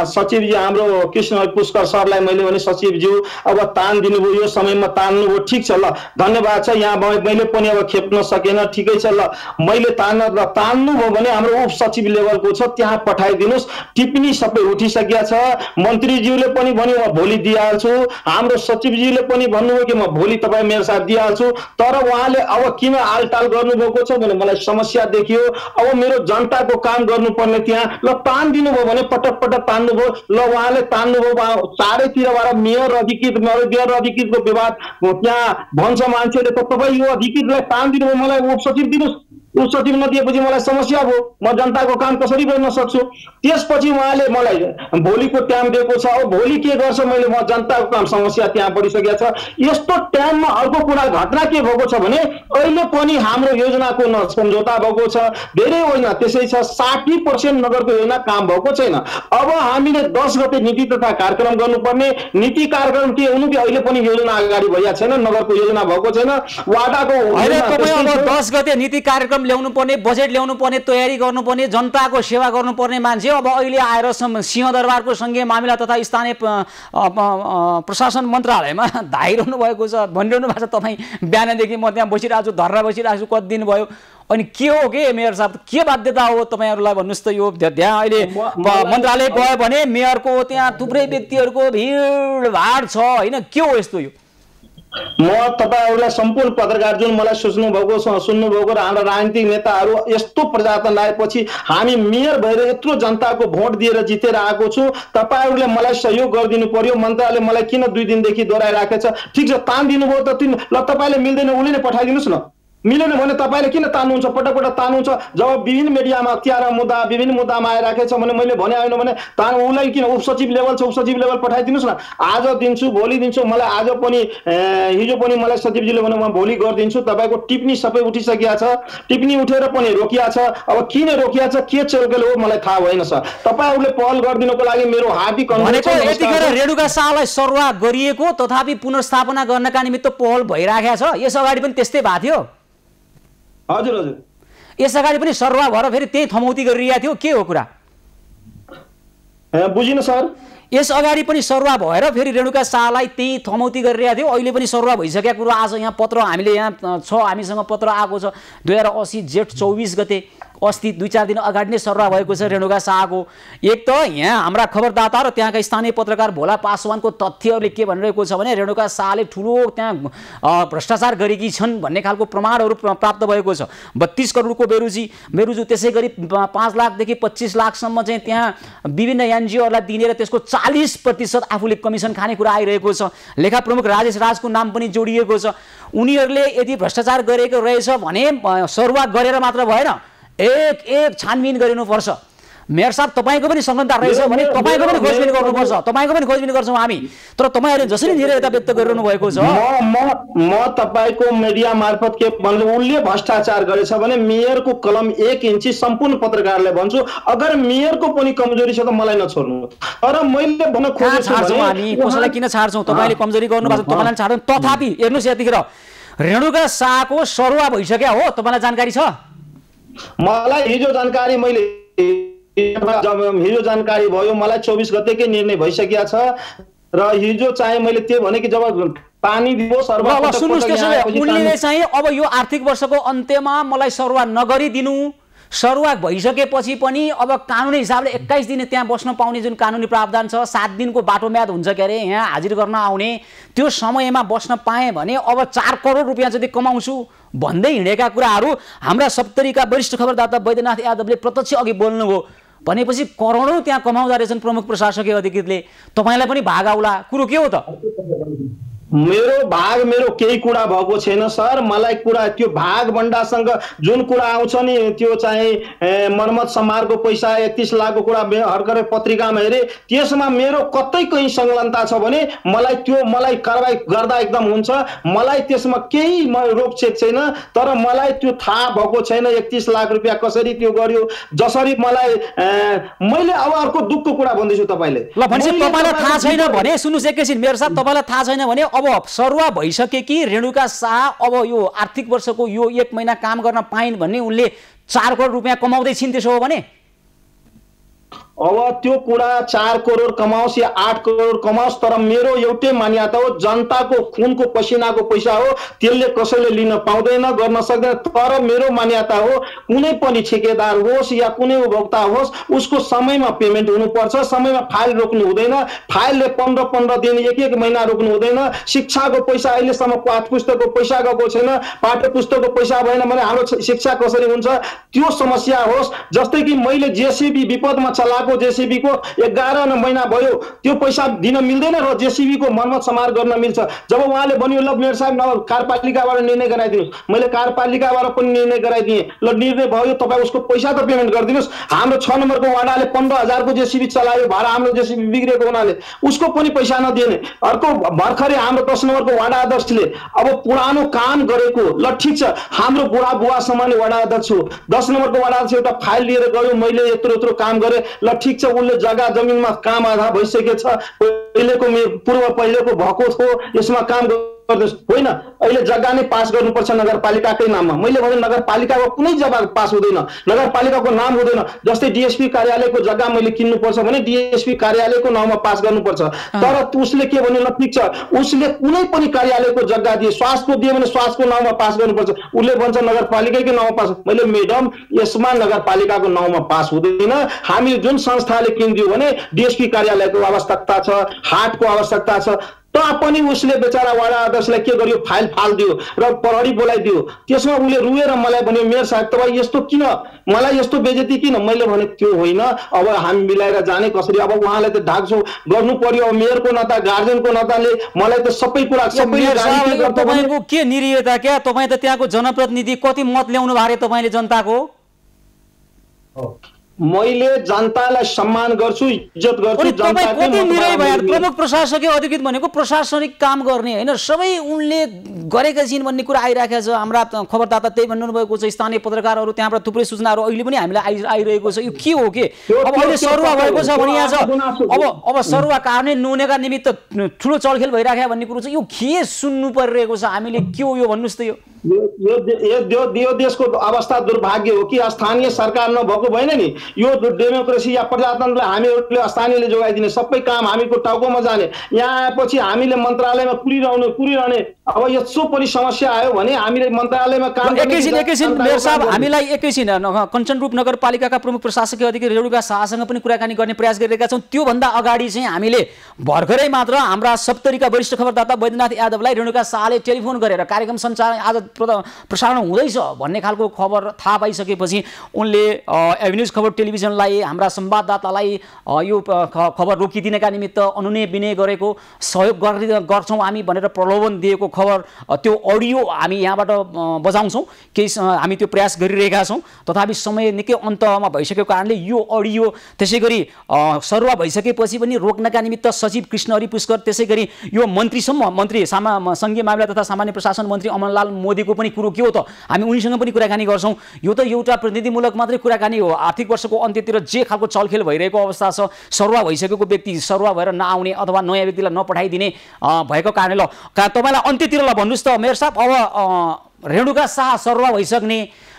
सचिवजी हाम्रो कृष्ण पुष्कर सरलाई मैले भने सचिवज्यू अब तान दिनुभयो, यो समयमा तान्नुभयो, ठिक छ ल धन्यवाद छ। यहाँ मैले पनि अब खेप्न सकेन, ठिकै छ ल। मैले तान्नुभयो भने हाम्रो उप सचिव लेभलको छ त्यहाँ पठाइदिनुहोस्। टिप्पणी सबै उठिसकेका छ, मन्त्रीज्यूले पनि भन्यो म भोलि दिइहाल्छु, हाम्रो सचिवजीले पनि भन्नुभयो कि म भोलि तपाईँ मेरो साथ दिइहाल्छु। तर उहाँले अब किन आलटाल गर्नुभएको छ भने मलाई समस्या देखियो। अब मेरो जनताको काम गर्नुपर्ने त्यहाँ ल तान दिनुभयो भने पटक पटक तान्नुभयो, ल उहाँले तान्नुभयो, चारैतिरबाट मेयर अधिकृतको विवाद त्यहाँ भन्छ मान्छेले त तपाईँ यो अधिकृतलाई तान दिनुभयो, मलाई उप सचिव दिनुहोस्। उप सचिव नदिएपछि मलाई समस्या भयो, म जनताको काम कसरी गर्न सक्छु? त्यसपछि उहाँले मलाई भोलिको टाइम दिएको छ। अब भोलि के गर्छ मैले म जनताको काम समस्या त्यहाँ पडिसकेको छ। यस्तो टाइममा अर्को कुरा घटना के भएको छ भने अहिले पनि हाम्रो योजनाको न सम्झौता भएको छ, धेरै योजना त्यसै छ, 60% नगरको योजना काम भएको छैन। अब हामीले 10 गते नीति तथा कार्यक्रम गर्नुपर्ने, नीति कार्यक्रम के हुनु कि अहिले पनि योजना अगाडि भइएको छैन, नगरको योजना भएको छैन। वाडाको 10 गते नीति कार्यक्रम ल्याउनु पर्ने, बजेट ल्याउनु पर्ने, तयारी गर्नुपर्ने, जनताको सेवा गर्नुपर्ने मान्छे अब अहिले आएर सिंहदरबारको संघीय मामिला तथा स्थानीय प्रशासन मन्त्रालयमा धाइरहनु भएको छ भनिरहनु भएको छ। तपाईँ बिहानदेखि म त्यहाँ बसिरहेको छु, धर्ना बसिरहेको छु, कति दिन भयो। अनि के हो के मेयर साहब, के बाध्यता हो तपाईँहरूलाई भन्नुहोस् त? यो त्यहाँ अहिले मन्त्रालय गयो भने मेयरको त्यहाँ थुप्रै व्यक्तिहरूको भिडभाड छ होइन, के हो यस्तो? यो म तपाईहरुलाई सम्पूर्ण पत्रकार जुन मलाई सुन्नुभएको र हाम्रा राजनीतिक नेताहरू यस्तो प्रजातन्त्र आएपछि हामी मेयर भएर यत्रो जनताको भोट दिएर जितेर आएको छु, तपाईहरुले मलाई सहयोग गरिदिनु पर्यो। मन्त्रालय मलाई किन 2 दिनदेखि दोहोऱ्याइराखेको छ? ठिक छ तान दिनुभयो त ल तपाईले मिल्दैन उले नै पठाइदिनुस् न, मिलेन भने तपाईले किन तान्नुहुन्छ? पटक पटक तान्नुहुन्छ। जब विभिन्न मिडियामा अख्तियार मुद्दा विभिन्न मुद्दामा आइराखेको छ भने मैले भने आएन भने तान उलाई किन? उप सचिव लेभल छ, उप सचिव लेभल पठाइदिनुस् न। आज दिन्छु, भोलि दिन्छु, मलाई आज पनि हिजो पनि मलाई सचिवजीले भने म भोलि गरिदिन्छु। तपाईको टिप्पणी सबै उठिसकेको छ, टिप्पणी उठेर पनि रोकिया छ। अब किन रोकिया छ, के चलगेल हो मलाई थाहा भएन सर। तपाईहरुले पहल गरिदिनको लागि मेरो हार्दिक अनुरोध छ। यतिखेर रेणुका शाहलाई सरुवा गरिएको तथापि पुनर्स्थापना गर्नका निमित्त पहल भइराखेको छ। यस अगाडि पनि त्यस्तै भएको थियो? हजुर हजुर, यस अगाडि पनि सरुवा भएर फेरि त्यही थमौती गरिरहेको थियो, के हो कुरा? बुझिन सर। यस अगाडि पनि सरुवा भएर फेरि रेणुका शाहलाई त्यही थमौती गरिरहेको थियो, अहिले पनि सरुवा भइसकेको कुरो आज यहाँ पत्र हामीले यहाँ छ, हामीसँग पत्र आएको छ 2080 जेठ 24 गते अस्ति 2-4 दिन अगाडि नै सरुवा भएको छ रेणुका शाहको। एक त यहाँ हाम्रा खबरदाता र त्यहाँका स्थानीय पत्रकार भोला पासवानको तथ्यहरूले के भनिरहेको छ भने रेणुका शाहले ठुलो त्यहाँ भ्रष्टाचार गरेकी छन् भन्ने खालको प्रमाणहरू प्राप्त भएको छ। 32 करोडको बेरुजु, त्यसै गरी 5 लाखदेखि 25 लाखसम्म चाहिँ त्यहाँ विभिन्न एनजिओहरूलाई दिने र त्यसको 40% आफूले कमिसन खाने कुरा आइरहेको छ। लेखा प्रमुख राजेश राजको नाम पनि जोडिएको छ। उनीहरूले यदि भ्रष्टाचार गरेको रहेछ भने सरुवा गरेर मात्र भएन, एक छानबिन गरिनुपर्छ। मेयर साहब तपाईँको पनि संलग्नता रहेछ भने तपाईँको पनि खोजबिन गर्नुपर्छ, तपाईँको पनि खोजबिन गर्छौँ हामी। तर तपाईँहरूले जसरी निरयता व्यक्त गरिरहनु भएको छ, म तपाईँको मिडिया मार्फत के भन्छु, उनले भ्रष्टाचार गरेछ भने मेयरको कलम 1 इन्ची सम्पूर्ण पत्रकारलाई भन्छु, अगर मेयरको पनि कमजोरी छ त मलाई नछोड्नु। तर मैले भन्न खोजेको हामी कसैलाई किन छाड्छौँ? तपाईँले कमजोरी गर्नुभएको छ, तपाईँलाई छाड्छौँ। तथापि हेर्नुहोस् यतिखेर रेणुका शाहको सरुवा भइसक्यो हो, तपाईँलाई जानकारी छ? मलाई हिजो जानकारी हिजो जानकारी भयो, मलाई 24 गतेकै निर्णय भइसकेको छ र हिजो चाहिँ मैले त्यो भने कि जब पानी दियो उनले चाहिँ अब यो आर्थिक वर्षको अन्त्यमा मलाई सरुवा नगरिदिनु, सरुवा भइसकेपछि पनि अब कानुनी हिसाबले 21 दिन त्यहाँ बस्न पाउने जुन कानुनी प्रावधान छ, 7 दिनको बाटो म्याद हुन्छ के अरे यहाँ हाजिर गर्न आउने, त्यो समयमा बस्न पाएँ भने अब 4 करोड रुपियाँ जति कमाउँछु भन्दै हिँडेका कुराहरू हाम्रा सप्तरीका वरिष्ठ खबरदाता बैद्यनाथ यादवले प्रत्यक्ष अघि बोल्नुभयो। भनेपछि करोडौँ त्यहाँ कमाउँदा रहेछन् प्रमुख प्रशासकीय अधिकृतले, तपाईँलाई पनि भाग आउला। कुरो के हो त? मेरो भाग मेरो केही कुरा भएको छैन सर। मलाई कुरा त्यो भाग भण्डासँग जुन कुरा आउँछ नि, त्यो चाहिँ मर्मत समारको पैसा 31 लाखको कुरा भर्खरै पत्रिकामा हेरे, त्यसमा मेरो कतै कहीँ संलग्नता छ भने मलाई कारबाही गर्दा एकदम हुन्छ। मलाई त्यसमा केही रोकछेक छैन, तर मलाई त्यो थाहा भएको छैन 31 लाख रुपियाँ कसरी त्यो गर्यो। जसरी मैले अब अर्को दुःखको कुरा भन्दैछु तपाईँले। ल भनेपछि तपाईँलाई थाहा छैन भने सुन्नुहोस् एकैछिन मेयर साहब, तपाईँलाई थाहा छैन भने अब सरुवा भइसकेकी रेणुका शाह अब यो आर्थिक वर्षको यो 1 महिना काम गर्न पाइन् भन्ने उनले 4 करोड रुपियाँ कमाउँदै छिन्, त्यसो हो भने अब त्यो कुरा 4 करोड कमाओस् या 8 करोड कमाओस्, तर मेरो एउटै मान्यता हो, जनताको खुनको पसिनाको पैसा हो, त्यसले कसैले लिन पाउँदैन, गर्न सक्दैन। तर मेरो मान्यता हो कुनै पनि ठेकेदार होस् या कुनै उपभोक्ता होस्, उसको समयमा पेमेन्ट हुनुपर्छ, समयमा फाइल रोक्नु हुँदैन, फाइलले 15 दिन 1 महिना रोक्नु हुँदैन। शिक्षाको पैसा अहिलेसम्म पाठ्य पुस्तकको पैसा गएको छैन, पाठ्य पुस्तकको पैसा भएन भने हाम्रो शिक्षा कसरी हुन्छ, त्यो समस्या होस्। जस्तै कि मैले जेसीबी विपदमा चलाएको जेसीबी को 11 महिना भयो, त्यो पैसा दिन मिल्दैन र जेसीबी को मर्मत समार गर्न मिल्छ। जब उहाँले भन्यो ल मेयर साहब न कार्यपालिकाबाट निर्णय गराइदिनुहोस्, मैले कार्यपालिकाबाट पनि निर्णय गराइदिएँ। ल निर्णय भयो, तपाईँ उसको पैसा त पेमेन्ट गरिदिनुहोस्। हाम्रो 6 नम्बरको वाडाले 15,000 को जेसीबी चलायो, भाडा हाम्रो जेसीबी बिग्रेको हुनाले उसको पनि पैसा नदिने। अर्को भर्खरै हाम्रो 10 नम्बरको वाडा अध्यक्षले अब पुरानो काम गरेको, ल ठिक छ हाम्रो बुढा बुवा समान वाडा अध्यक्ष हो, 10 नम्बरको वाडा अध्यक्ष एउटा फाइल लिएर गयो, मैले यत्रो काम गरेँ, ल ठिक छ उनले जग्गा जमिनमा काम आधा भइसकेको छ, पहिलेको भएको थियो, यसमा काम गर्नुहोस्। होइन अहिले जग्गा नै पास गर्नुपर्छ नगरपालिकाकै नाममा। मैले भने नगरपालिकाको कुनै जग्गा पास हुँदैन, नगरपालिकाको नाम हुँदैन। जस्तै डीएसपी कार्यालयको जग्गा मैले किन्नुपर्छ भने डीएसपी कार्यालयको नाममा पास गर्नुपर्छ। तर उसले के भन्यो, ल ठिक छ उसले कुनै पनि कार्यालयको जग्गा दिए, स्वास्थ्यको दियो भने स्वास्थ्यको नाममा पास गर्नुपर्छ, उसले भन्छ नगरपालिकाकै नाममा पास। मैले मैडम यसमा नगरपालिकाको नाममा पास हुँदैन, हामी जुन संस्थाले किनिदियो भने डीएसपी कार्यालयको आवश्यकता छ, हाटको आवश्यकता छ। पनि उसले बेचारा वाडा अध्यक्षलाई के गर्यो, फाइल फालिदियो र प्रहरी बोलाइदियो। त्यसमा उसले रुएर मलाई भन्यो मेयर साहब तपाईँ यस्तो किन, मलाई यस्तो बेइज्जती किन? मैले भने त्यो होइन, अब हामी मिलाएर जाने कसरी, अब उहाँलाई त ढाक्छौ गर्नु पर्यो। अब मेयरको नाता गार्जियनको नाताले मलाई त सबै कुरा तपाईँको के निरीयता क्या? तपाईँ त त्यहाँको जनप्रतिनिधि, कति मत ल्याउनु भएको तपाईँले जनताको? मैले जनतालाई सम्मान गर्छु, इज्जत गर्छु। प्रमुख प्रशासकीय अधिकृत भनेको प्रशासनिक काम गर्ने होइन, सबै उनले गरेका छिन् भन्ने कुरा आइराखेको छ। हाम्रा खबरदाता त्यही भन्नु भएको छ, स्थानीय पत्रकारहरू त्यहाँबाट थुप्रै सूचनाहरू अहिले पनि हामीलाई आइरहेको छ। यो के हो के? अब अहिले सरुवा भएको छ भने यहाँ छ, अब सरुवा काट्ने नुनेका निमित्त ठुलो चलखेल भइराख्यो भन्ने कुरो छ। यो के सुन्नु परिरहेको छ हामीले? के हो यो भन्नुहोस् त? यो देशको अवस्था दुर्भाग्य हो कि स्थानीय सरकार नभएको भएन नि। यो डेमोक्रेसी या प्रजातन्त्रलाई हामीहरूले स्थानीयले जोगाइदिने, सबै काम हामीको टाउकोमा जाने, यहाँ आएपछि हामीले मन्त्रालयमा कुरिरहने। अब यस्तो पनि समस्या आयो भने हामीले मन्त्रालयमा काम एकैछिन मेयर साहब, हामीलाई एकैछिन कञ्चनपुर नगरपालिकाका प्रमुख प्रशासकीय अधिकारी रेणुका शाहसँग पनि कुराकानी गर्ने प्रयास गरिरहेका छौँ। त्योभन्दा अगाडि चाहिँ हामीले भर्खरै मात्र हाम्रा सप्तरीका वरिष्ठ खबरदाता बैद्यनाथ यादवलाई रेणुका शाहले टेलिफोन गरेर कार्यक्रम सञ्चालन आज प्रसारण हुँदैछ भन्ने खालको खबर थाहा पाइसकेपछि उनले एभिन्युज खबर टेलिभिजनलाई, हाम्रा संवाददातालाई यो खबर रोकिदिनका निमित्त अनुनय विनय गरेको, सहयोग गर्छौँ हामी भनेर प्रलोभन दिएको खबर, त्यो अडियो हामी यहाँबाट बजाउँछौँ। केही हामी त्यो प्रयास गरिरहेका छौँ। तथापि समय निकै अन्तमा भइसकेको कारणले यो अडियो त्यसै गरी सरुवा भइसकेपछि पनि रोक्नका निमित्त सचिव कृष्णहरि पुष्कर, त्यसै गरी यो मन्त्री सङ्घीय मामिला तथा सामान्य प्रशासन मन्त्री अमनलाल मोदीको पनि कुरो के हो त, हामी उनीसँग पनि कुराकानी गर्छौँ। यो त एउटा प्रतिनिधिमूलक मात्रै कुराकानी हो। आर्थिक वर्षको अन्त्यतिर जे खालको चलखेल भइरहेको अवस्था छ, सरुवा भइसकेको व्यक्ति सरुवा भएर नआउने अथवा नयाँ व्यक्तिलाई नपठाइदिने भएको कारणले ल तपाईँलाई अन्त्यतिर ल भन्नुहोस् त मेयर साहब, अब रेणुका शाह सरुवा भइसक्ने,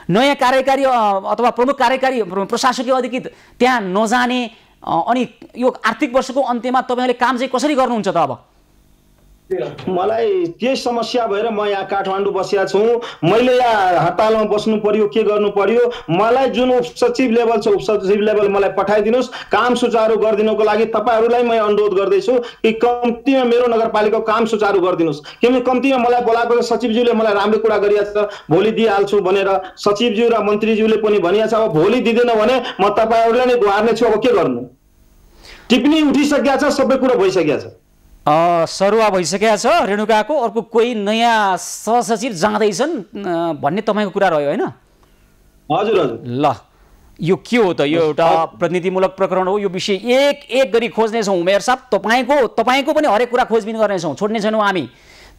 नयाँ कार्यकारी अथवा प्रमुख कार्यकारी प्रशासकीय अधिकृत त्यहाँ नजाने, अनि यो आर्थिक वर्षको अन्त्यमा तपाईँले काम चाहिँ कसरी गर्नुहुन्छ त? अब मलाई के समस्या भएर म यहाँ काठमाडौँ बसिया छु, मैले यहाँ हडतालमा बस्नु पर्यो, के गर्नु पर्यो? मलाई जुन उपसचिव लेभल छ उपसचिव लेभल मलाई पठाइदिनुहोस्। काम सुचारू गरिदिनुको लागि तपाईँहरूलाई म अनुरोध गर्दैछु कि कम्तीमा मेरो नगरपालिकाको काम सुचारू गरिदिनुहोस्। किनभने कम्तीमा मलाई बोलाएको सचिवज्यूले मलाई राम्रो कुरा गरिएको छ, भोलि दिइहाल्छु भनेर सचिवज्यू र मन्त्रीज्यूले पनि भनिएको छ। अब भोलि दिँदैन भने म तपाईँहरूलाई नै गुहार्ने छु। अब के गर्नु? टिप्पणी उठिसकेको छ, सबै कुरा भइसकेको छ, सरुवा भइसकेको छ रेणुकाको, अर्को कोही नयाँ सहसचिव जाँदैछन् भन्ने तपाईँको कुरा रह्यो होइन? हजुर हजुर। ल यो के हो त? यो एउटा प्रतिनिधिमूलक प्रकरण हो। यो विषय एक एक गरी खोज्नेछौँ मेयर साहब। तपाईँको पनि हरेक कुरा खोजबिन गर्नेछौँ, छोड्ने छैनौँ हामी।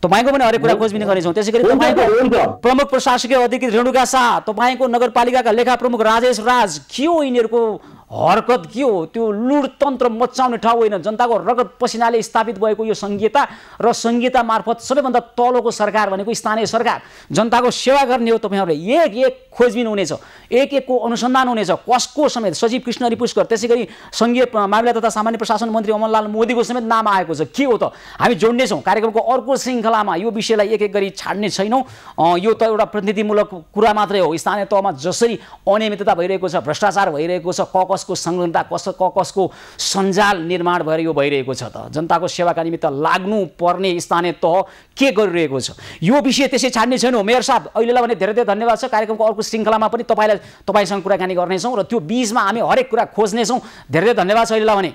तपाईँको पनि हरेक कुरा खोजबिन गर्नेछौँ। त्यसै गरी तपाईँको प्रमुख प्रशासकीय अधिकृत रेणुका शाह, तपाईँको नगरपालिकाका लेखा प्रमुख राजेश राज, के हो यिनीहरूको हरकत? के हो त्यो? लुटतन्त्र मचाउने ठाउँ होइन। जनताको रगत पसिनाले स्थापित भएको यो संहिता र संहिता मार्फत सबैभन्दा तलको सरकार भनेको स्थानीय सरकार, जनताको सेवा गर्ने हो। तपाईँहरूले एक एक खोजबिन हुनेछ, एक एकको अनुसन्धान हुनेछ। कसको समेत सचिव कृष्णहरि पुष्कर, त्यसै गरी सङ्घीय मामिला तथा सामान्य प्रशासन मन्त्री अमनलाल मोदीको समेत नाम आएको छ। के हो त? हामी जोड्नेछौँ कार्यक्रमको अर्को श्रृङ्खलामा। यो विषयलाई एक एक गरी छाड्ने छैनौँ। यो त एउटा प्रतिनिधिमूलक कुरा मात्रै हो। स्थानीय तहमा जसरी अनियमितता भइरहेको छ, भ्रष्टाचार भइरहेको छ, कसको संलग्नता, कसको सञ्जाल निर्माण भएर यो भइरहेको छ त? जनताको सेवाका निमित्त लाग्नु पर्ने स्थानीय तह के गरिरहेको छ? यो विषय त्यसै छाड्ने छैनौँ मेयर साहब। अहिलेलाई भने धेरै धेरै धन्यवाद छ। कार्यक्रमको अर्को श्रृङ्खलामा पनि तपाईँसँग कुराकानी गर्नेछौँ र त्यो बीचमा हामी हरेक कुरा खोज्नेछौँ। धेरै धेरै धन्यवाद छ अहिलेलाई भने।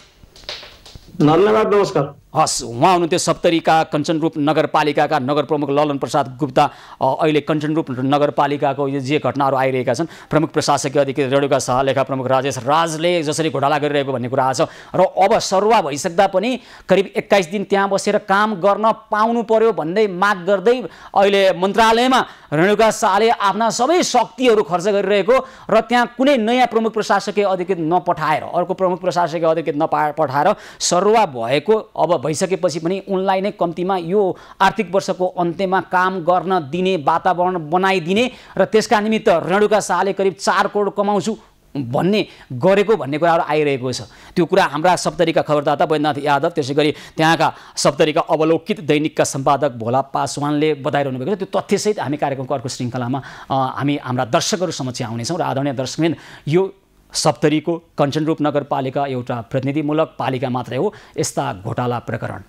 धन्यवाद, नमस्कार। हस्, उहाँ हुनुहुन्थ्यो सप्तरीका कञ्चनरूप नगरपालिकाका नगर प्रमुख ललन प्रसाद गुप्ता। अहिले कञ्चनरूप नगरपालिकाको यो जे घटनाहरू आइरहेका छन्, प्रमुख प्रशासकीय अधिकृत रेणुका शाह, लेखा प्रमुख राजेश राजले जसरी घोटाला गरिरहेको भन्ने कुरा छ। र अब सरुवा भइसक्दा पनि करिब 21 दिन त्यहाँ बसेर काम गर्न पाउनु पर्यो भन्दै माग गर्दै अहिले मन्त्रालयमा रेणुका शाहले आफ्ना सबै शक्तिहरू खर्च गरिरहेको र त्यहाँ कुनै नयाँ प्रमुख प्रशासकीय अधिकृत नपठाएर, अर्को प्रमुख प्रशासकीय अधिकृत नपठाएर सरुवा भएको अब भइसकेपछि पनि उनलाई नै कम्तीमा यो आर्थिक वर्षको अन्त्यमा काम गर्न दिने वातावरण बनाइदिने र त्यसका निमित्त रेणुका शाहले करिब 4 करोड कमाउँछु भन्ने गरेको भन्ने कुराहरू आइरहेको छ। त्यो कुरा हाम्रा सप्तरीका खबरदाता वैद्यनाथ यादव, त्यसै गरी त्यहाँका सप्तरीका अवलोकित दैनिकका सम्पादक भोला पासवानले बताइरहनु भएको छ। त्यो तथ्यसहित हामी कार्यक्रमको अर्को श्रृङ्खलामा हामी हाम्रा दर्शकहरू समक्ष आउनेछौँ। र आदरणीय दर्शकवृन्द, यो सप्तरीको कञ्चनरूप नगरपालिका एउटा प्रतिनिधिमूलक पालिका मात्रै हो। यस्ता घोटाला प्रकरण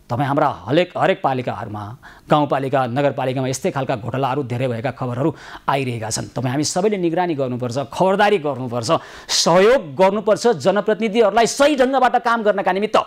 तपाईँ हाम्रा हरेक पालिकाहरूमा, गाउँपालिका, नगरपालिकामा यस्तै खालका घोटालाहरू धेरै भएका खबरहरू आइरहेका छन्। तपाईँ हामी सबैले निगरानी गर्नुपर्छ, खबरदारी गर्नुपर्छ, सहयोग गर्नुपर्छ जनप्रतिनिधिहरूलाई सही ढङ्गबाट काम गर्नका निमित्त।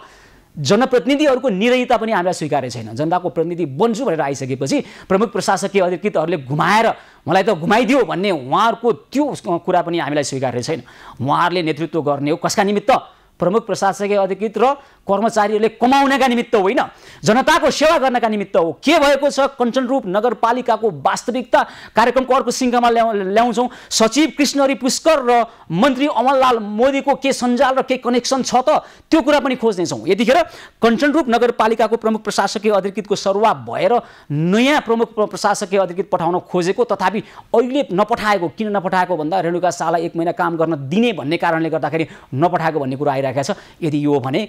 जनप्रतिनिधिहरूको निर्दयता पनि हामीलाई स्वीकार्य छैन। जनताको प्रतिनिधि बन्छु भनेर आइसकेपछि प्रमुख प्रशासकीय अधिकृतहरूले घुमाएर मलाई त घुमाइदियो भन्ने उहाँहरूको त्यो कुरा पनि हामीलाई स्वीकार्य छैन। उहाँहरूले नेतृत्व गर्ने हो कसका निमित्त? प्रमुख प्रशासकीय अधिकृत र कर्मचारीहरूले कमाउनका निमित्त होइन, जनताको सेवा गर्नका निमित्त हो। के भएको छ कञ्चनरूप नगरपालिकाको वास्तविकता कार्यक्रमको अर्को श्रृङ्खलामा ल्याउँछौँ। सचिव कृष्णहरि पुष्कर र मन्त्री अमनलाल मोदीको के सञ्जाल र के कनेक्सन छ त, त्यो कुरा पनि खोज्नेछौँ। यतिखेर कञ्चनरूप नगरपालिकाको प्रमुख प्रशासकीय अधिकृतको सरुवा भएर नयाँ प्रमुख प्रशासकीय अधिकृत पठाउन खोजेको, तथापि अहिले नपठाएको। किन नपठाएको भन्दा रेणुका शाहलाई 1 महिना काम गर्न दिने भन्ने कारणले गर्दाखेरि नपठाएको भन्ने कुरा आइरहेको छ। यदि यो भने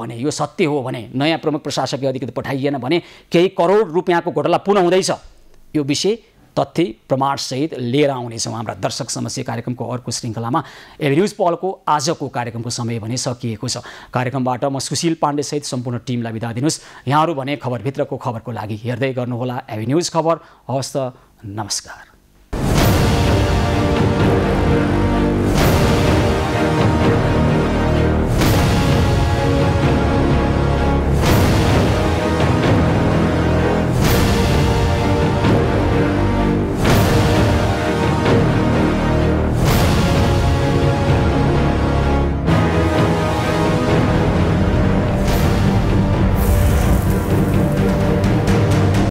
यो सत्य हो भने, नयाँ प्रमुख प्रशासकीय अधिकृत पठाइएन भने केही करोड रुपियाँको घोटाला पुनः हुँदैछ। यो विषय तथ्य प्रमाणसहित लिएर आउनेछौँ हाम्रा दर्शक समस्या कार्यक्रमको अर्को श्रृङ्खलामा। एभिन्युज पहलको आजको कार्यक्रमको समय भने सकिएको छ। कार्यक्रमबाट म सुशील पाण्डेसहित सम्पूर्ण टिमलाई बिदा दिनुहोस्। यहाँहरू भने खबरभित्रको खबरको लागि हेर्दै गर्नुहोला एभिन्युज खबर। हवस् त, नमस्कार।